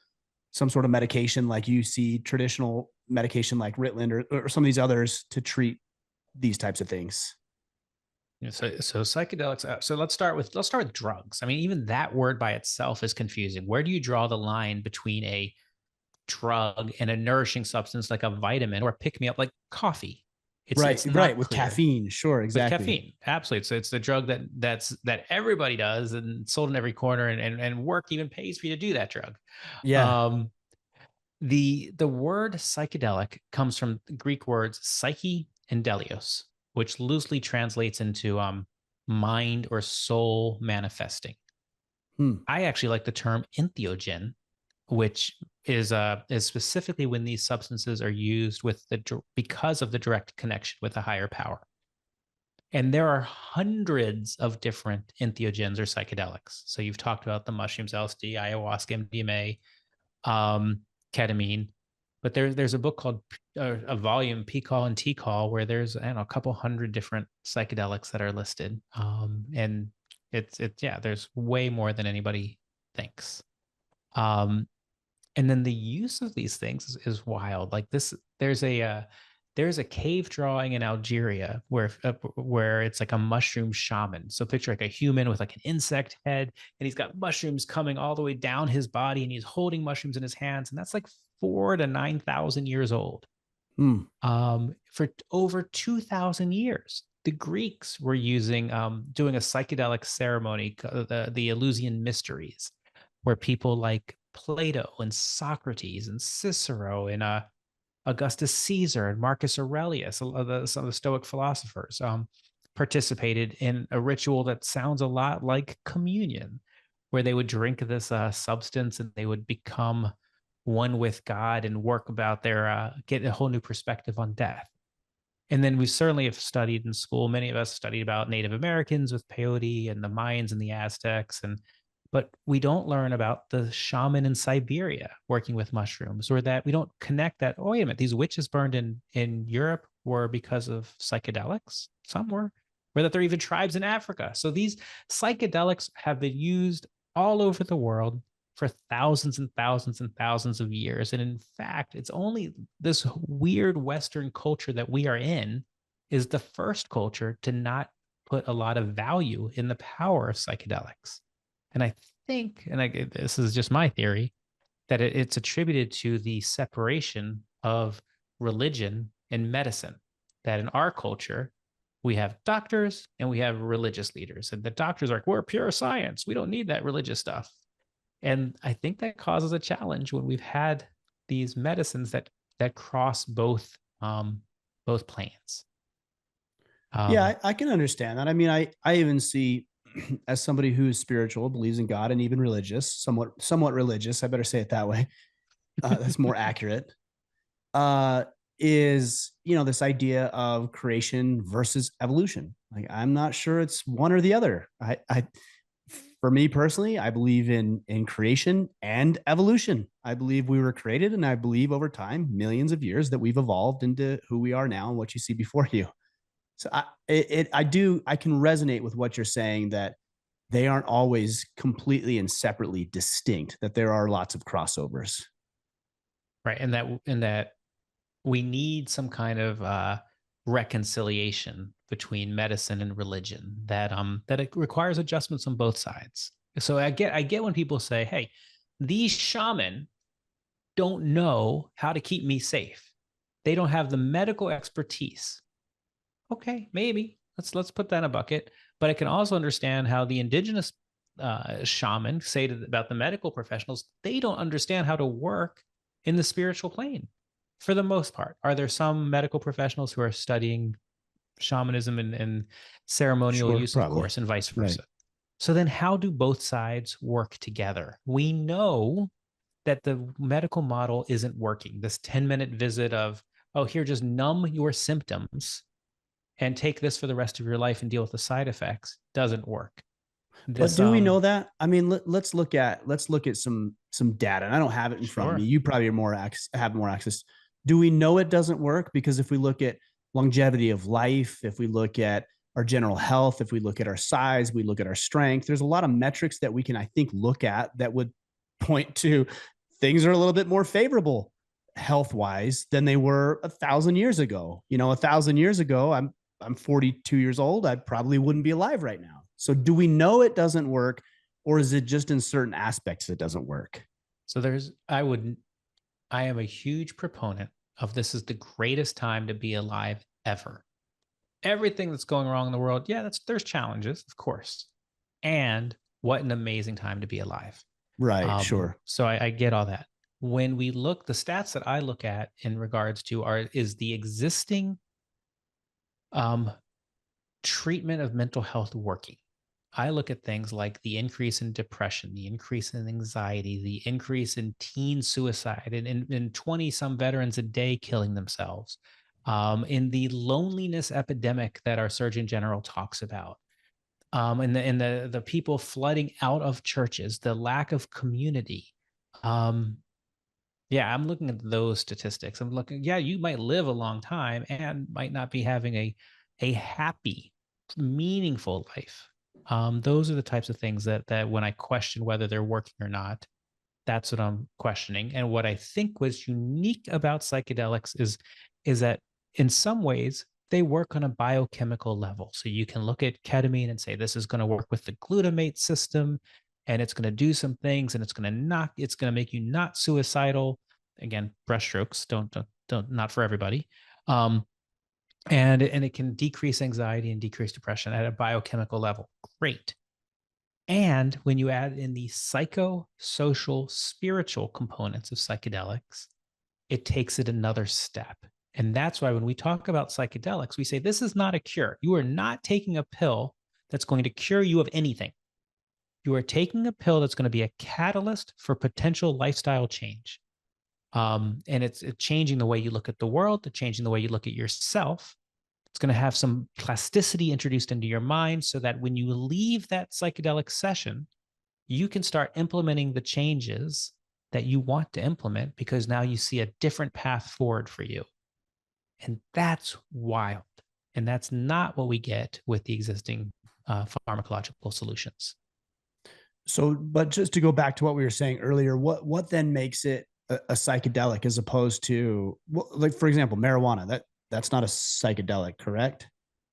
Speaker 1: some sort of medication like you see traditional medication like Ritalin or some of these others to treat these types of things.
Speaker 2: Yeah, so psychedelics. So let's start with drugs. I mean, even that word by itself is confusing. Where do you draw the line between a drug and a nourishing substance like a vitamin or a pick me up like coffee?
Speaker 1: Right,
Speaker 2: It's
Speaker 1: right.
Speaker 2: not
Speaker 1: With
Speaker 2: clear.
Speaker 1: caffeine. Sure,
Speaker 2: With
Speaker 1: exactly.
Speaker 2: caffeine, absolutely. So it's the drug that everybody does and sold in every corner, and work even pays for you to do that drug.
Speaker 1: Yeah.
Speaker 2: Um, the word psychedelic comes from the Greek words psyche and delios, which loosely translates into mind or soul manifesting.
Speaker 1: Hmm.
Speaker 2: I actually like the term entheogen, which is specifically when these substances are used with because of the direct connection with a higher power. And there are hundreds of different entheogens or psychedelics. So you've talked about the mushrooms, LSD, ayahuasca, MDMA, ketamine. But there's a book called a volume P-Call and T-Call where there's, I don't know, a couple hundred different psychedelics that are listed. And it's yeah, there's way more than anybody thinks. Um, and then the use of these things is wild. Like this, there's a cave drawing in Algeria where it's like a mushroom shaman. So picture like a human with like an insect head, and he's got mushrooms coming all the way down his body, and he's holding mushrooms in his hands, and that's like 4 to 9,000 years old.
Speaker 1: Hmm.
Speaker 2: For over 2,000 years, the Greeks were doing a psychedelic ceremony, the Eleusinian Mysteries, where people like Plato and Socrates and Cicero and Augustus Caesar and Marcus Aurelius, some of the Stoic philosophers, participated in a ritual that sounds a lot like communion, where they would drink this substance and they would become one with God and work about get a whole new perspective on death. And then we certainly have studied in school. Many of us studied about Native Americans with peyote and the Mayans and the Aztecs, but we don't learn about the shaman in Siberia working with mushrooms, or that we don't connect that. Oh, wait a minute, these witches burned in Europe were because of psychedelics. Some were, or that there are even tribes in Africa. So these psychedelics have been used all over the world for thousands and thousands and thousands of years. And in fact, it's only this weird Western culture that we are in is the first culture to not put a lot of value in the power of psychedelics. And I think, this is just my theory, that it's attributed to the separation of religion and medicine. That in our culture, we have doctors and we have religious leaders. And the doctors are like, we're pure science. We don't need that religious stuff. And I think that causes a challenge when we've had these medicines that cross both planes.
Speaker 1: Yeah,
Speaker 2: Um,
Speaker 1: I can understand that. I mean, I even see as somebody who's spiritual, believes in God, and even religious, somewhat religious. I better say it that way. That's more accurate. Uh, is this idea of creation versus evolution? Like, I'm not sure it's one or the other. For me personally, I believe in creation and evolution. I believe we were created, and I believe over time, millions of years, that we've evolved into who we are now and what you see before you. So I can resonate with what you're saying, that they aren't always completely and separately distinct, that there are lots of crossovers.
Speaker 2: Right. And that we need some kind of reconciliation between medicine and religion, that it requires adjustments on both sides. So I get when people say, hey, these shaman don't know how to keep me safe. They don't have the medical expertise. Okay, maybe let's put that in a bucket. But I can also understand how the indigenous shaman say about the medical professionals, they don't understand how to work in the spiritual plane for the most part. Are there some medical professionals who are studying shamanism and ceremonial
Speaker 1: Sure,
Speaker 2: use? Of
Speaker 1: probably.
Speaker 2: course, and vice
Speaker 1: Right.
Speaker 2: versa. So then how do both sides work together? We know that the medical model isn't working. This 10-minute visit of, oh, here, just numb your symptoms and take this for the rest of your life and deal with the side effects doesn't work.
Speaker 1: But
Speaker 2: This
Speaker 1: do we know that? I mean, let's look at some data. And I don't have it in front of me.
Speaker 2: Sure.
Speaker 1: You probably have more access. Do we know it doesn't work? Because if we look at longevity of life, if we look at our general health, if we look at our size, we look at our strength, there's a lot of metrics that we can, I think, look at that would point to things are a little bit more favorable health wise than they were 1,000 years ago. 1,000 years ago, I'm 42 years old. I probably wouldn't be alive right now. So do we know it doesn't work, or is it just in certain aspects it doesn't work?
Speaker 2: So I am a huge proponent of this is the greatest time to be alive ever. Everything that's going wrong in the world, yeah, there's challenges, of course. And what an amazing time to be alive.
Speaker 1: Right, sure.
Speaker 2: So I get all that. When we look, the stats that I look at in regards to is the existing um, treatment of mental health working? I look at things like the increase in depression, the increase in anxiety, the increase in teen suicide, and 20 some veterans a day killing themselves, in the loneliness epidemic that our Surgeon General talks about, and the people flooding out of churches, the lack of community. Um, yeah, I'm looking at those statistics. I'm looking, yeah, you might live a long time and might not be having a happy, meaningful life. Those are the types of things that when I question whether they're working or not, that's what I'm questioning. And what I think was unique about psychedelics is that in some ways they work on a biochemical level. So you can look at ketamine and say this is going to work with the glutamate system, and it's going to do some things, and it's going to make you not suicidal. Again, brushstrokes, don't not for everybody. Um, and it can decrease anxiety and decrease depression at a biochemical level. Great. And when you add in the psychosocial, spiritual components of psychedelics, it takes it another step. And that's why when we talk about psychedelics, we say this is not a cure. You are not taking a pill that's going to cure you of anything. You are taking a pill that's going to be a catalyst for potential lifestyle change. And it's changing the way you look at the world, it's changing the way you look at yourself. It's going to have some plasticity introduced into your mind so that when you leave that psychedelic session, you can start implementing the changes that you want to implement because now you see a different path forward for you. And that's wild. And that's not what we get with the existing pharmacological solutions.
Speaker 1: So, but just to go back to what we were saying earlier, what then makes it a psychedelic as opposed to, like, for example, marijuana? That's not a psychedelic, correct?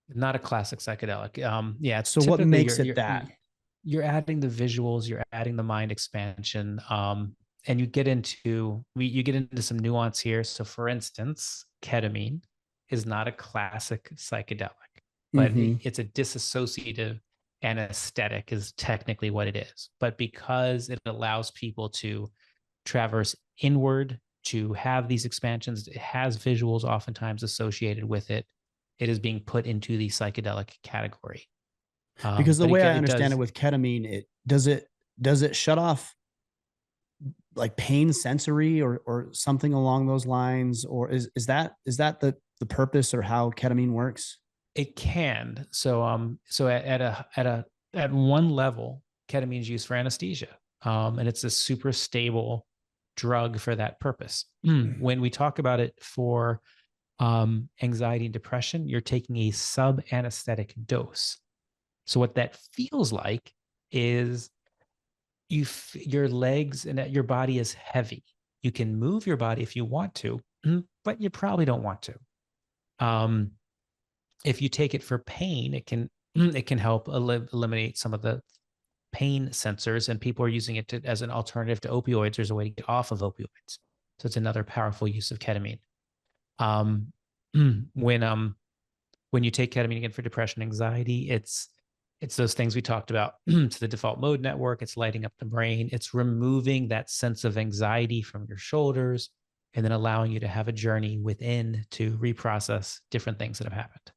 Speaker 2: Not a classic psychedelic. Yeah, it's
Speaker 1: So what
Speaker 2: typically
Speaker 1: makes it that?
Speaker 2: you're adding the visuals, you're adding the mind expansion, and you get into some nuance here. So, for instance, ketamine is not a classic psychedelic, but
Speaker 1: Mm-hmm.
Speaker 2: it's a dissociative anesthetic is technically what it is. But because it allows people to traverse inward, to have these expansions, it has visuals oftentimes associated with it. It is being put into the psychedelic category.
Speaker 1: Because the
Speaker 2: But
Speaker 1: way I
Speaker 2: it
Speaker 1: understand it
Speaker 2: does.
Speaker 1: with ketamine, it does it shut off like pain sensory or something along those lines, or is that the purpose or how ketamine works?
Speaker 2: It can. So at one level, ketamine is used for anesthesia. And it's a super stable drug for that purpose. When we talk about it for anxiety and depression, you're taking a sub anesthetic dose. So what that feels like is your legs and your body is heavy. You can move your body if you want to, but you probably don't want to. If you take it for pain, it can help eliminate some of the pain sensors, and people are using it as an alternative to opioids. There's a way to get off of opioids, so it's another powerful use of ketamine. When you take ketamine again for depression, anxiety, it's those things we talked about. It's the default mode network. It's lighting up the brain. It's removing that sense of anxiety from your shoulders, and then allowing you to have a journey within to reprocess different things that have happened.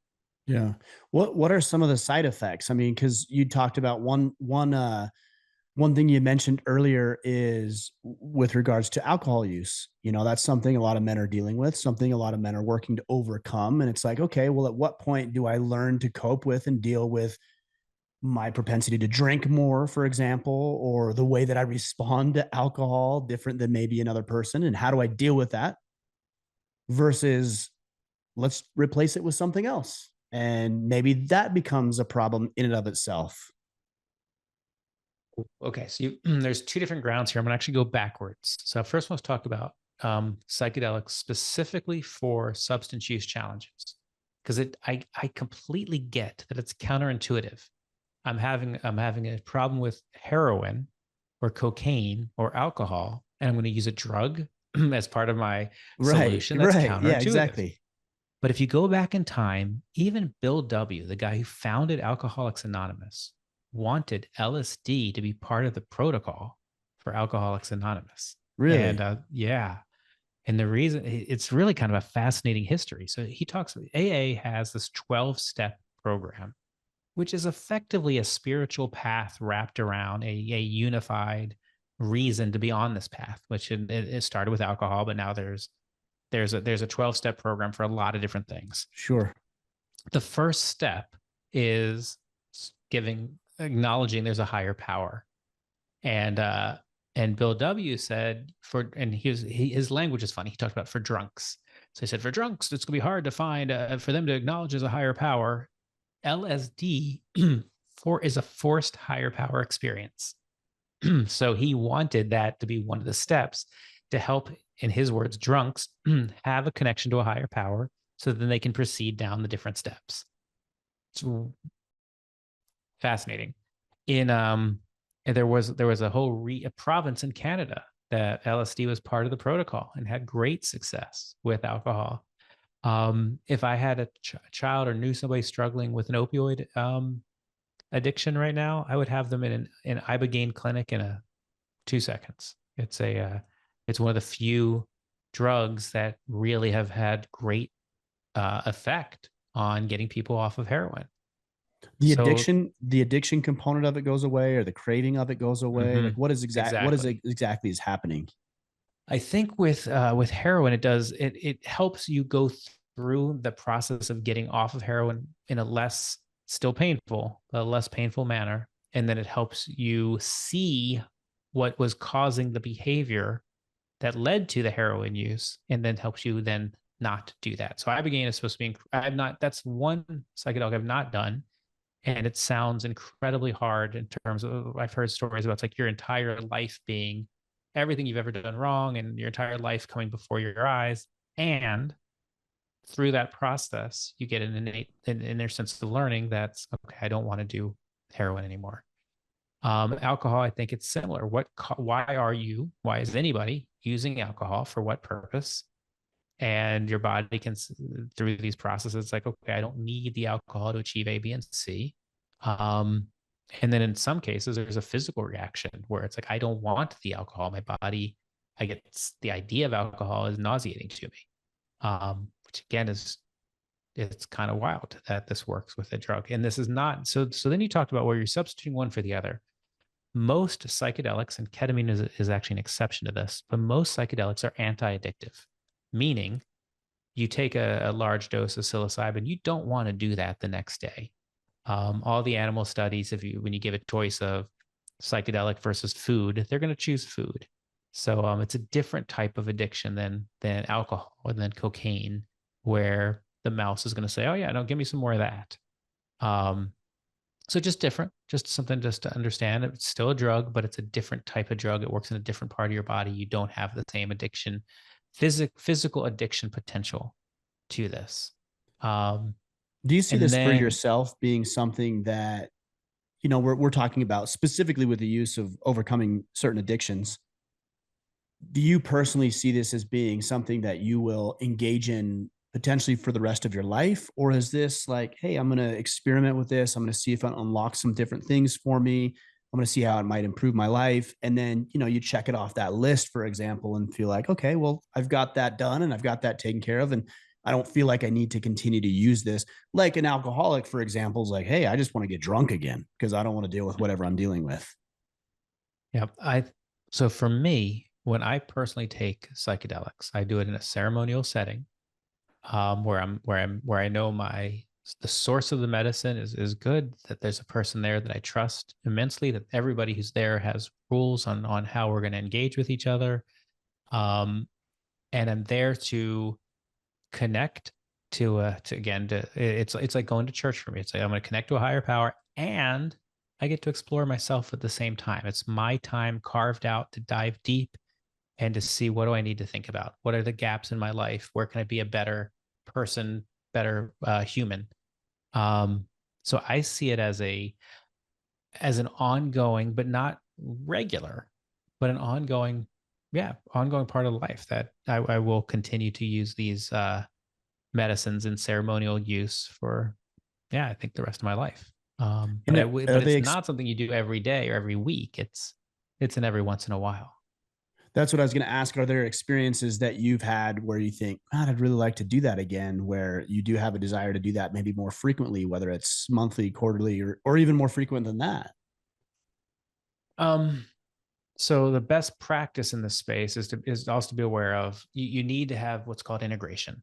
Speaker 1: Yeah. What are some of the side effects? I mean, because you talked about one thing you mentioned earlier is with regards to alcohol use. You know, that's something a lot of men are dealing with, something a lot of men are working to overcome. And it's like, okay, well, at what point do I learn to cope with and deal with my propensity to drink more, for example, or the way that I respond to alcohol different than maybe another person? And how do I deal with that versus let's replace it with something else? And maybe that becomes a problem in and of itself.
Speaker 2: Okay, so there's two different grounds here. I'm gonna actually go backwards. So first, let's talk about psychedelics specifically for substance use challenges, because I completely get that it's counterintuitive. I'm having a problem with heroin or cocaine or alcohol, and I'm going to use a drug as part of my
Speaker 1: Right.
Speaker 2: solution. That's
Speaker 1: Right. Yeah,
Speaker 2: counterintuitive.
Speaker 1: exactly.
Speaker 2: But if you go back in time, even Bill W., the guy who founded Alcoholics Anonymous, wanted LSD to be part of the protocol for Alcoholics Anonymous. And
Speaker 1: Really?
Speaker 2: yeah. And the reason, it's really kind of a fascinating history. So he talks, AA has this 12-step program, which is effectively a spiritual path wrapped around a unified reason to be on this path, which it started with alcohol, but now there's a 12-step program for a lot of different things.
Speaker 1: Sure.
Speaker 2: The first step is acknowledging there's a higher power. And Bill W. said his language is funny. He talked about for drunks. So he said, for drunks, it's gonna be hard to find for them to acknowledge there's a higher power. LSD is a forced higher power experience. So he wanted that to be one of the steps to help, in his words, drunks have a connection to a higher power, so then they can proceed down the different steps. It's fascinating. And there was a whole a province in Canada that LSD was part of the protocol and had great success with alcohol. If I had a child or knew somebody struggling with an opioid addiction right now, I would have them in an ibogaine clinic in 2 seconds. It's one of the few drugs that really have had great effect on getting people off of heroin. So
Speaker 1: The addiction component of it goes away, or the craving of it goes away. Like what is
Speaker 2: exactly.
Speaker 1: exactly is happening?
Speaker 2: I think with heroin, it helps you go through the process of getting off of heroin in a less painful manner, and then it helps you see what was causing the behavior that led to the heroin use, and then helps you then not do that. So ibogaine is supposed to be. That's one psychedelic I've not done, and it sounds incredibly hard in terms of. I've heard stories about it's like your entire life being everything you've ever done wrong, and your entire life coming before your eyes, and through that process you get an inner sense of learning that's okay, I don't want to do heroin anymore. Alcohol, I think it's similar. Why is anybody using alcohol, for what purpose? And your body can, through these processes, it's like, okay, I don't need the alcohol to achieve A, B, and C. And then in some cases, there's a physical reaction where it's like, I don't want the alcohol. My body, the idea of alcohol is nauseating to me. Which again it's kind of wild that this works with a drug. And this is not, so then you talked about where you're substituting one for the other. Most psychedelics, and ketamine is actually an exception to this, but most psychedelics are anti-addictive, meaning you take a large dose of psilocybin, you don't want to do that the next day. All the animal studies, when you give a choice of psychedelic versus food, they're going to choose food. So it's a different type of addiction than alcohol or than cocaine, where the mouse is going to say, "Oh yeah, no, give me some more of that." Um, so just different, just something just to understand. It's still a drug, but it's a different type of drug. It works in a different part of your body. You don't have the same addiction, physical addiction potential to this. Um,
Speaker 1: Do you see
Speaker 2: and
Speaker 1: this for
Speaker 2: then
Speaker 1: yourself being something that, you know, we're talking about specifically with the use of overcoming certain addictions? Do you personally see this as being something that you will engage in potentially for the rest of your life? Or is this like, hey, I'm going to experiment with this. I'm going to see if it unlocks some different things for me. I'm going to see how it might improve my life. And then, you know, you check it off that list, for example, and feel like, okay, well, I've got that done and I've got that taken care of. And I don't feel like I need to continue to use this. Like an alcoholic, for example, is like, hey, I just want to get drunk again because I don't want to deal with whatever I'm dealing with.
Speaker 2: yeah, so for me, when I personally take psychedelics, I do it in a ceremonial setting, where I know the source of the medicine is good, that there's a person there that I trust immensely, that everybody who's there has rules on how we're going to engage with each other. Um, and I'm there to connect to again to it's like going to church for me. It's like I'm going to connect to a higher power, and I get to explore myself at the same time. It's my time carved out to dive deep and to see, what do I need to think about? What are the gaps in my life? Where can I be a better person, better human? Um, so I see it as an ongoing, but not regular, but an ongoing, yeah, ongoing part of life, that I will continue to use these medicines in ceremonial use for, yeah, I think the rest of my life.
Speaker 1: And are
Speaker 2: But
Speaker 1: they
Speaker 2: it's not something you do every day or every week. It's an every once in a while.
Speaker 1: That's what I was going to ask. Are there experiences that you've had where you think, God, I'd really like to do that again, where you do have a desire to do that maybe more frequently, whether it's monthly, quarterly, or even more frequent than that?
Speaker 2: Um, so the best practice in this space is also to be aware of, you need to have what's called integration.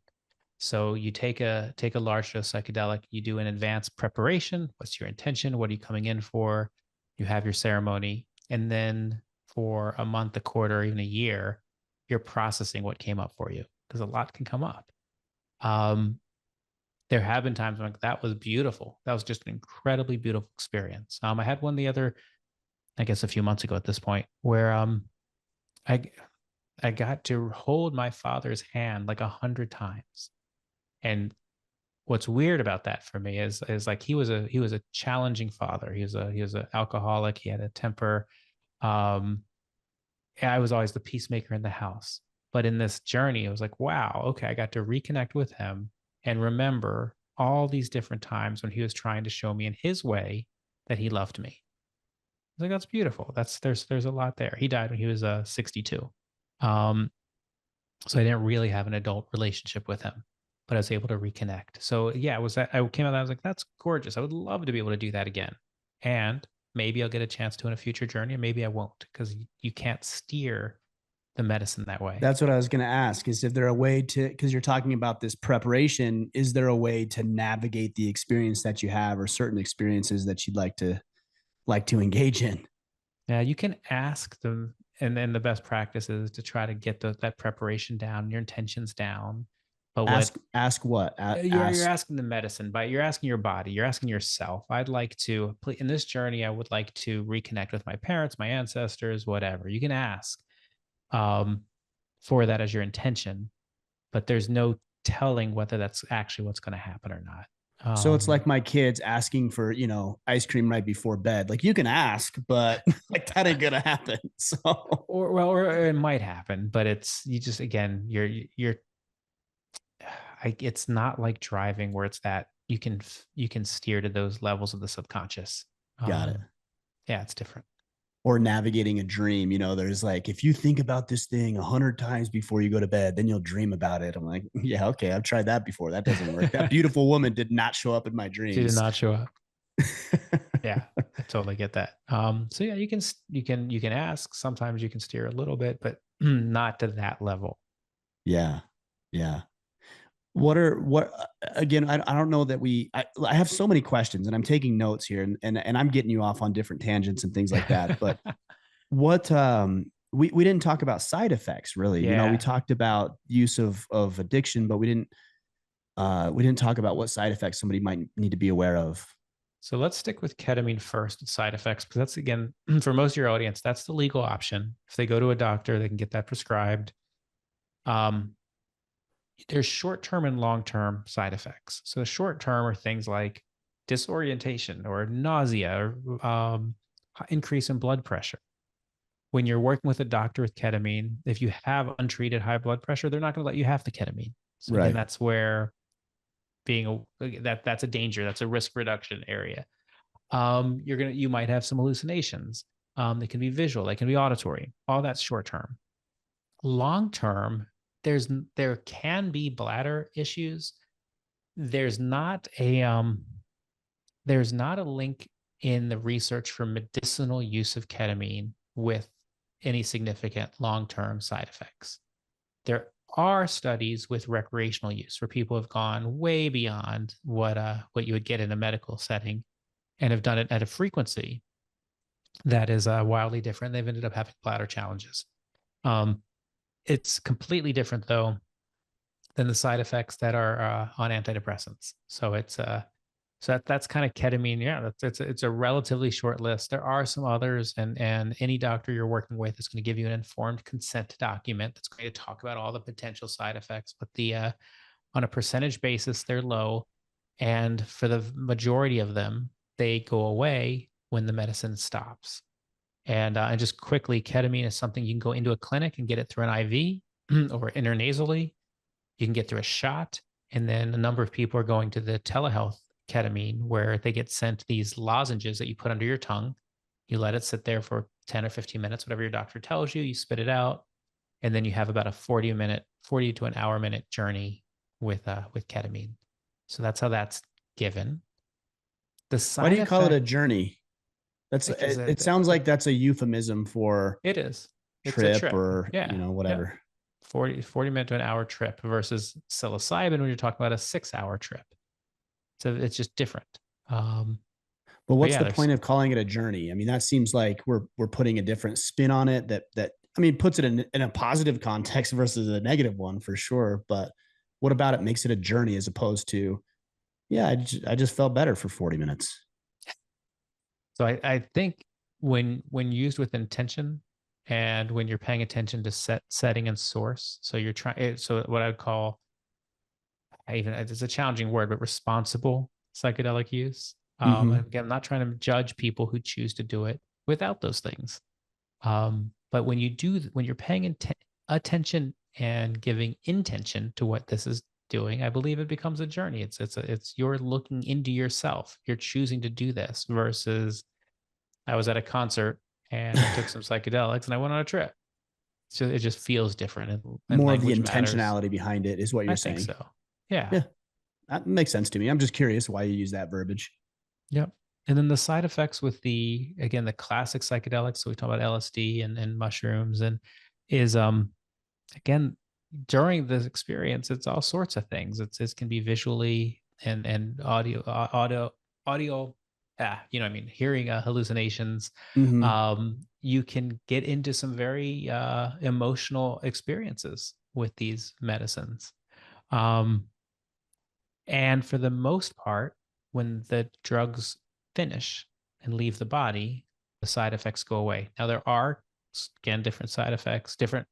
Speaker 2: So you take a large dose psychedelic, you do an advanced preparation. What's your intention? What are you coming in for? You have your ceremony, and then for a month, a quarter, or even a year, you're processing what came up for you, because a lot can come up. Um, there have been times when, like, that was beautiful. That was just an incredibly beautiful experience. I had one the other, I guess, a few months ago at this point, where I I got to hold my father's hand like 100 times. And what's weird about that for me is like, he was a challenging father. He was an alcoholic. He had a temper. Um, I was always the peacemaker in the house. But in this journey, it was like, wow, okay, I got to reconnect with him and remember all these different times when he was trying to show me in his way that he loved me. I was like, that's beautiful. There's a lot there. He died when he was 62. Um, so I didn't really have an adult relationship with him, but I was able to reconnect. So yeah, it was that I came out, I was like, that's gorgeous. I would love to be able to do that again. And maybe I'll get a chance to in a future journey, and maybe I won't, because you can't steer the medicine that way.
Speaker 1: That's what I was going to ask, is if there a way to, because you're talking about this preparation, is there a way to navigate the experience that you have or certain experiences that you'd like to engage in?
Speaker 2: Yeah, you can ask them, and then the best practice is to try to get that preparation down, your intentions down. But
Speaker 1: Ask what?
Speaker 2: you're
Speaker 1: Ask.
Speaker 2: asking the medicine, but you're asking your body, you're asking yourself. I'd like to, in this journey, I would like to reconnect with my parents, my ancestors, whatever. You can ask um, for that as your intention, but there's no telling whether that's actually what's going to happen or not.
Speaker 1: So it's
Speaker 2: Um,
Speaker 1: like my kids asking for, ice cream right before bed. Like you can ask, but like that ain't gonna happen. So
Speaker 2: or it might happen, but it's, you just, again, it's not like driving, where it's that you can steer to those levels of the subconscious.
Speaker 1: got it.
Speaker 2: Um, yeah, it's different.
Speaker 1: Or navigating a dream. There's like, if you think about this thing 100 times before you go to bed, then you'll dream about it. I'm like, yeah, okay, I've tried that before. That doesn't work. That beautiful woman did not show up in my
Speaker 2: She did
Speaker 1: dreams.
Speaker 2: not show up. Yeah, I totally get that. So yeah, you can ask. Sometimes you can steer a little bit, but not to that level.
Speaker 1: Yeah. Yeah. what again, I don't know that I have so many questions and I'm taking notes here, and I'm getting you off on different tangents and things like that. But what we didn't talk about side effects really. You know, we
Speaker 2: Yeah.
Speaker 1: talked about use of addiction, but we didn't talk about what side effects somebody might need to be aware of.
Speaker 2: So let's stick with ketamine first with side effects, because that's, again, for most of your audience, that's the legal option. If they go to a doctor, they can get that prescribed. Um, there's short-term and long-term side effects. So the short-term are things like disorientation or nausea or increase in blood pressure. When you're working with a doctor with ketamine, if you have untreated high blood pressure, they're not going to let you have the ketamine. So again,
Speaker 1: Right.
Speaker 2: that's where that's a danger. That's a risk reduction area. You might have some hallucinations. They can be visual, they can be auditory. All that's short term. Long term, there can be bladder issues. There's not a there's not a link in the research for medicinal use of ketamine with any significant long term side effects. There are studies with recreational use where people have gone way beyond what you would get in a medical setting and have done it at a frequency that is wildly different. They've ended up having bladder challenges. Um, it's completely different though than the side effects that are on antidepressants. So that's kind of ketamine. Yeah, it's a relatively short list. There are some others, and any doctor you're working with is going to give you an informed consent document that's going to talk about all the potential side effects. But the on a percentage basis, they're low, and for the majority of them, they go away when the medicine stops. And just quickly, ketamine is something you can go into a clinic and get it through an IV or intranasally. You can get through a shot, and then a number of people are going to the telehealth ketamine, where they get sent these lozenges that you put under your tongue. You let it sit there for 10 or 15 minutes, whatever your doctor tells you. You spit it out, and then you have about a 40 to an hour minute journey with ketamine. So that's how that's given. The
Speaker 1: Why do
Speaker 2: side
Speaker 1: you call it a
Speaker 2: effect,
Speaker 1: journey?
Speaker 2: because
Speaker 1: It sounds like that's a euphemism for
Speaker 2: it is. It's a
Speaker 1: trip
Speaker 2: trip.
Speaker 1: or,
Speaker 2: Yeah. Yeah.
Speaker 1: whatever.
Speaker 2: 40 minute to an hour trip versus psilocybin when you're talking about a 6 hour trip. So it's just different. Um,
Speaker 1: But
Speaker 2: but
Speaker 1: what's
Speaker 2: yeah,
Speaker 1: the
Speaker 2: there's
Speaker 1: point of calling it a journey? I mean, that seems like we're putting a different spin on it that I mean, puts it in a positive context versus a negative one for sure. But what about it makes it a journey as opposed to, yeah, I just felt better for 40 minutes.
Speaker 2: so I think when used with intention and when you're paying attention to setting and source, so you're trying, so what I would call, even it's a challenging word, but responsible psychedelic use.
Speaker 1: Mm-hmm.
Speaker 2: And again, I'm not trying to judge people who choose to do it without those things. But when you're paying attention and giving intention to what this is doing, I believe it becomes a journey. It's you're looking into yourself. You're choosing to do this versus I was at a concert and I took some psychedelics and I went on a trip. So it just feels different, and
Speaker 1: More of the
Speaker 2: language matters.
Speaker 1: intentionality behind it is what
Speaker 2: I
Speaker 1: you're
Speaker 2: think
Speaker 1: saying.
Speaker 2: so. Yeah.
Speaker 1: Yeah, that makes sense to me. I'm just curious why you use that verbiage.
Speaker 2: Yep. And then the side effects with the classic psychedelics. So we talk about LSD and mushrooms, and is again, during this experience, it's all sorts of things. It can be visually and audio, you know what I mean, hearing hallucinations.
Speaker 1: Mm-hmm.
Speaker 2: You can get into some very emotional experiences with these medicines. Um, and for the most part, when the drugs finish and leave the body, the side effects go away. Now, there are, again, different side effects, different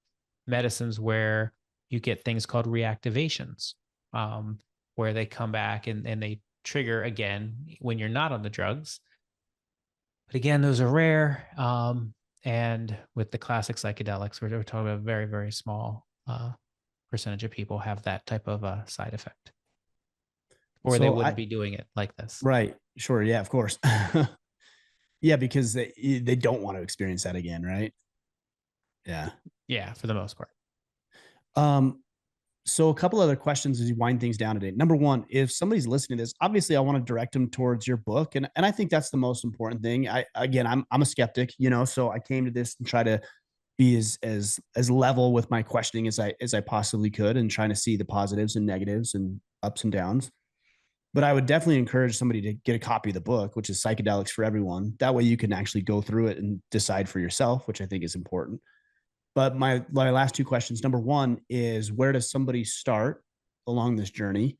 Speaker 2: medicines where you get things called reactivations, where they come back and they trigger again when you're not on the drugs. But again, those are rare. And with the classic psychedelics, we're talking about a very, very small percentage of people have that type of side effect, or they
Speaker 1: So
Speaker 2: wouldn't be doing it like this.
Speaker 1: right, sure, yeah, of course. Yeah, because they don't want to experience that again, right? Yeah.
Speaker 2: Yeah, for the most part.
Speaker 1: Um, so a couple other questions as you wind things down today. Number one, if somebody's listening to this, obviously I want to direct them towards your book. And I think that's the most important thing. I'm a skeptic, so I came to this and try to, be as level with my questioning as I possibly could, and trying to see the positives and negatives and ups and downs. But I would definitely encourage somebody to get a copy of the book, which is Psychedelics for Everyone. That way you can actually go through it and decide for yourself, which I think is important. But my last two questions. Number one is, where does somebody start along this journey?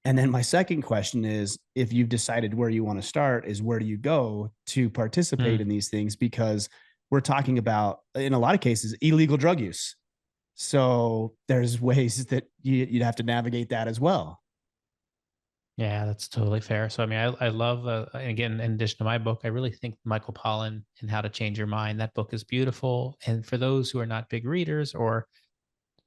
Speaker 1: And then my second question is, if you've decided where you want to start, is where do you go to participate
Speaker 2: Mm.
Speaker 1: in these things? Because we're talking about, in a lot of cases, illegal drug use. So there's ways that you'd have to navigate that as well.
Speaker 2: Yeah, that's totally fair. So, I mean, I love, and again, in addition to my book, I really think Michael Pollan and How to Change Your Mind, that book is beautiful. And for those who are not big readers or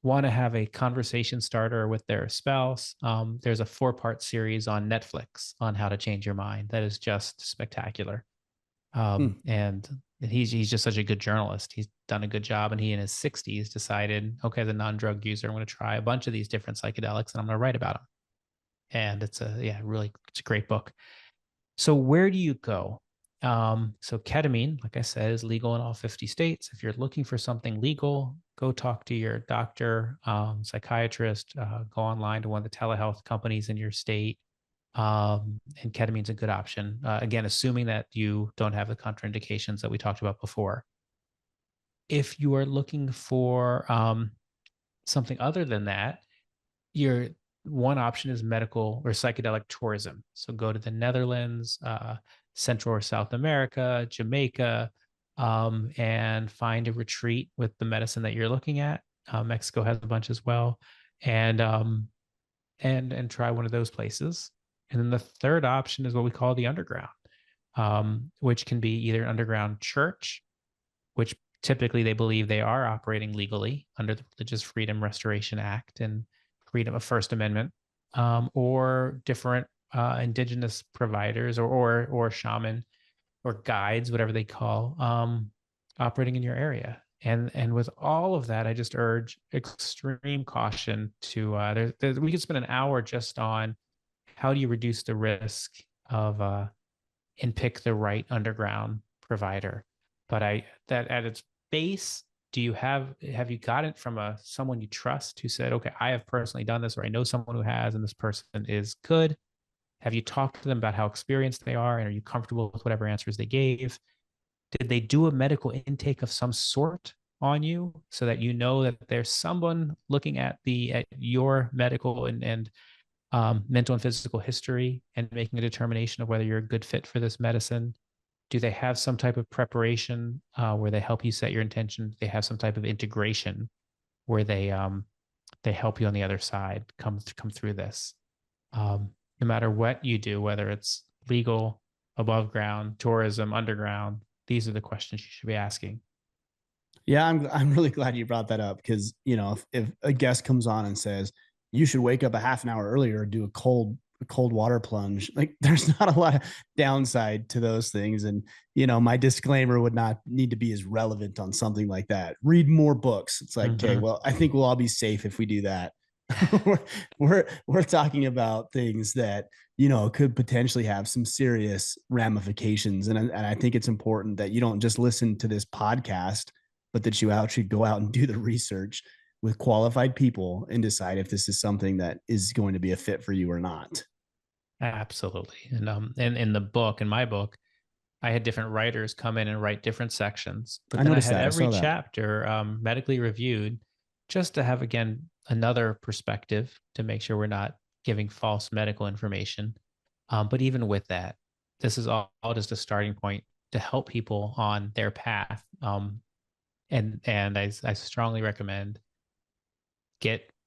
Speaker 2: want to have a conversation starter with their spouse, there's a 4-part series on Netflix on How to Change Your Mind that is just spectacular.
Speaker 1: Hmm.
Speaker 2: And he's just such a good journalist. He's done a good job, and he in his 60s decided, okay, as a non-drug user, I'm going to try a bunch of these different psychedelics, and I'm going to write about them. And it's it's a great book. So where do you go? So ketamine, like I said, is legal in all 50 states. If you're looking for something legal, go talk to your doctor, psychiatrist, go online to one of the telehealth companies in your state. And ketamine's a good option. Again, assuming that you don't have the contraindications that we talked about before. If you are looking for something other than that, your one option is medical or psychedelic tourism. So go to the Netherlands, Central or South America, Jamaica, and find a retreat with the medicine that you're looking at. Mexico has a bunch as well, and try one of those places. And then the third option is what we call the underground, which can be either an underground church, which typically they believe they are operating legally under the Religious Freedom Restoration Act and freedom of First Amendment, or different indigenous providers or shaman or guides, whatever they call, operating in your area. And with all of that, I just urge extreme caution to we could spend an hour just on how do you reduce the risk of and pick the right underground provider. But that at its base, do you have you got it from someone you trust who said, okay, I have personally done this, or I know someone who has, and this person is good? Have you talked to them about how experienced they are, and are you comfortable with whatever answers they gave? Did they do a medical intake of some sort on you so that you know that there's someone looking at your medical and mental and physical history and making a determination of whether you're a good fit for this medicine? Do they have some type of preparation where they help you set your intention? They have some type of integration where they help you on the other side come through this. No matter what you do, whether it's legal, above ground, tourism, underground, these are the questions you should be asking.
Speaker 1: Yeah, I'm really glad you brought that up, because if a guest comes on and says you should wake up a half an hour earlier and do a cold water plunge, like, there's not a lot of downside to those things. And my disclaimer would not need to be as relevant on something like that. Read more books. It's like, okay,
Speaker 2: Mhm.
Speaker 1: well, I think we'll all be safe if we do that. we're, we're talking about things that could potentially have some serious ramifications, and I think it's important that you don't just listen to this podcast, but that you actually go out and do the research with qualified people and decide if this is something that is going to be a fit for you or not.
Speaker 2: Absolutely. And in my book, I had different writers come in and write different sections, but
Speaker 1: I
Speaker 2: then I
Speaker 1: noticed
Speaker 2: had
Speaker 1: that. I
Speaker 2: every
Speaker 1: saw that.
Speaker 2: chapter medically reviewed just to have, again, another perspective to make sure we're not giving false medical information. But even with that, this is all just a starting point to help people on their path. And I strongly recommend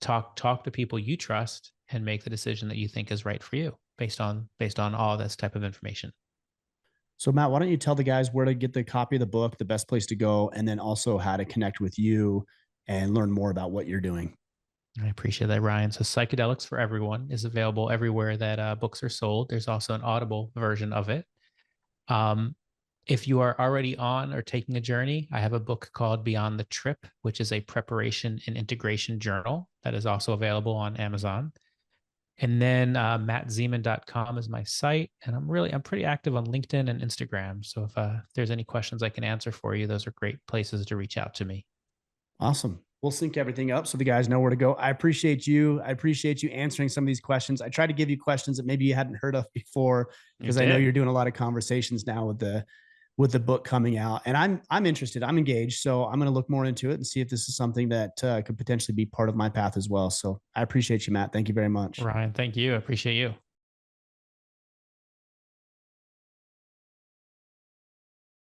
Speaker 2: talk to people you trust and make the decision that you think is right for you based on all this type of information.
Speaker 1: So, Matt, why don't you tell the guys where to get the copy of the book, the best place to go, and then also how to connect with you and learn more about what you're doing?
Speaker 2: I appreciate that, Ryan. So, Psychedelics for Everyone is available everywhere that books are sold. There's also an Audible version of it. Um, if you are already on or taking a journey, I have a book called Beyond the Trip, which is a preparation and integration journal that is also available on Amazon. And then mattzemon.com is my site. And I'm pretty active on LinkedIn and Instagram. So if there's any questions I can answer for you, those are great places to reach out to me.
Speaker 1: Awesome. We'll sync everything up so the guys know where to go. I appreciate you. I appreciate you answering some of these questions. I try to give you questions that maybe you hadn't heard of before,
Speaker 2: You
Speaker 1: because I know
Speaker 2: did.
Speaker 1: you're doing a lot of conversations now with the book coming out, and I'm interested. I'm engaged, so I'm going to look more into it and see if this is something that could potentially be part of my path as well. So I appreciate you, Matt. Thank you very much.
Speaker 2: Ryan, thank you. I appreciate you.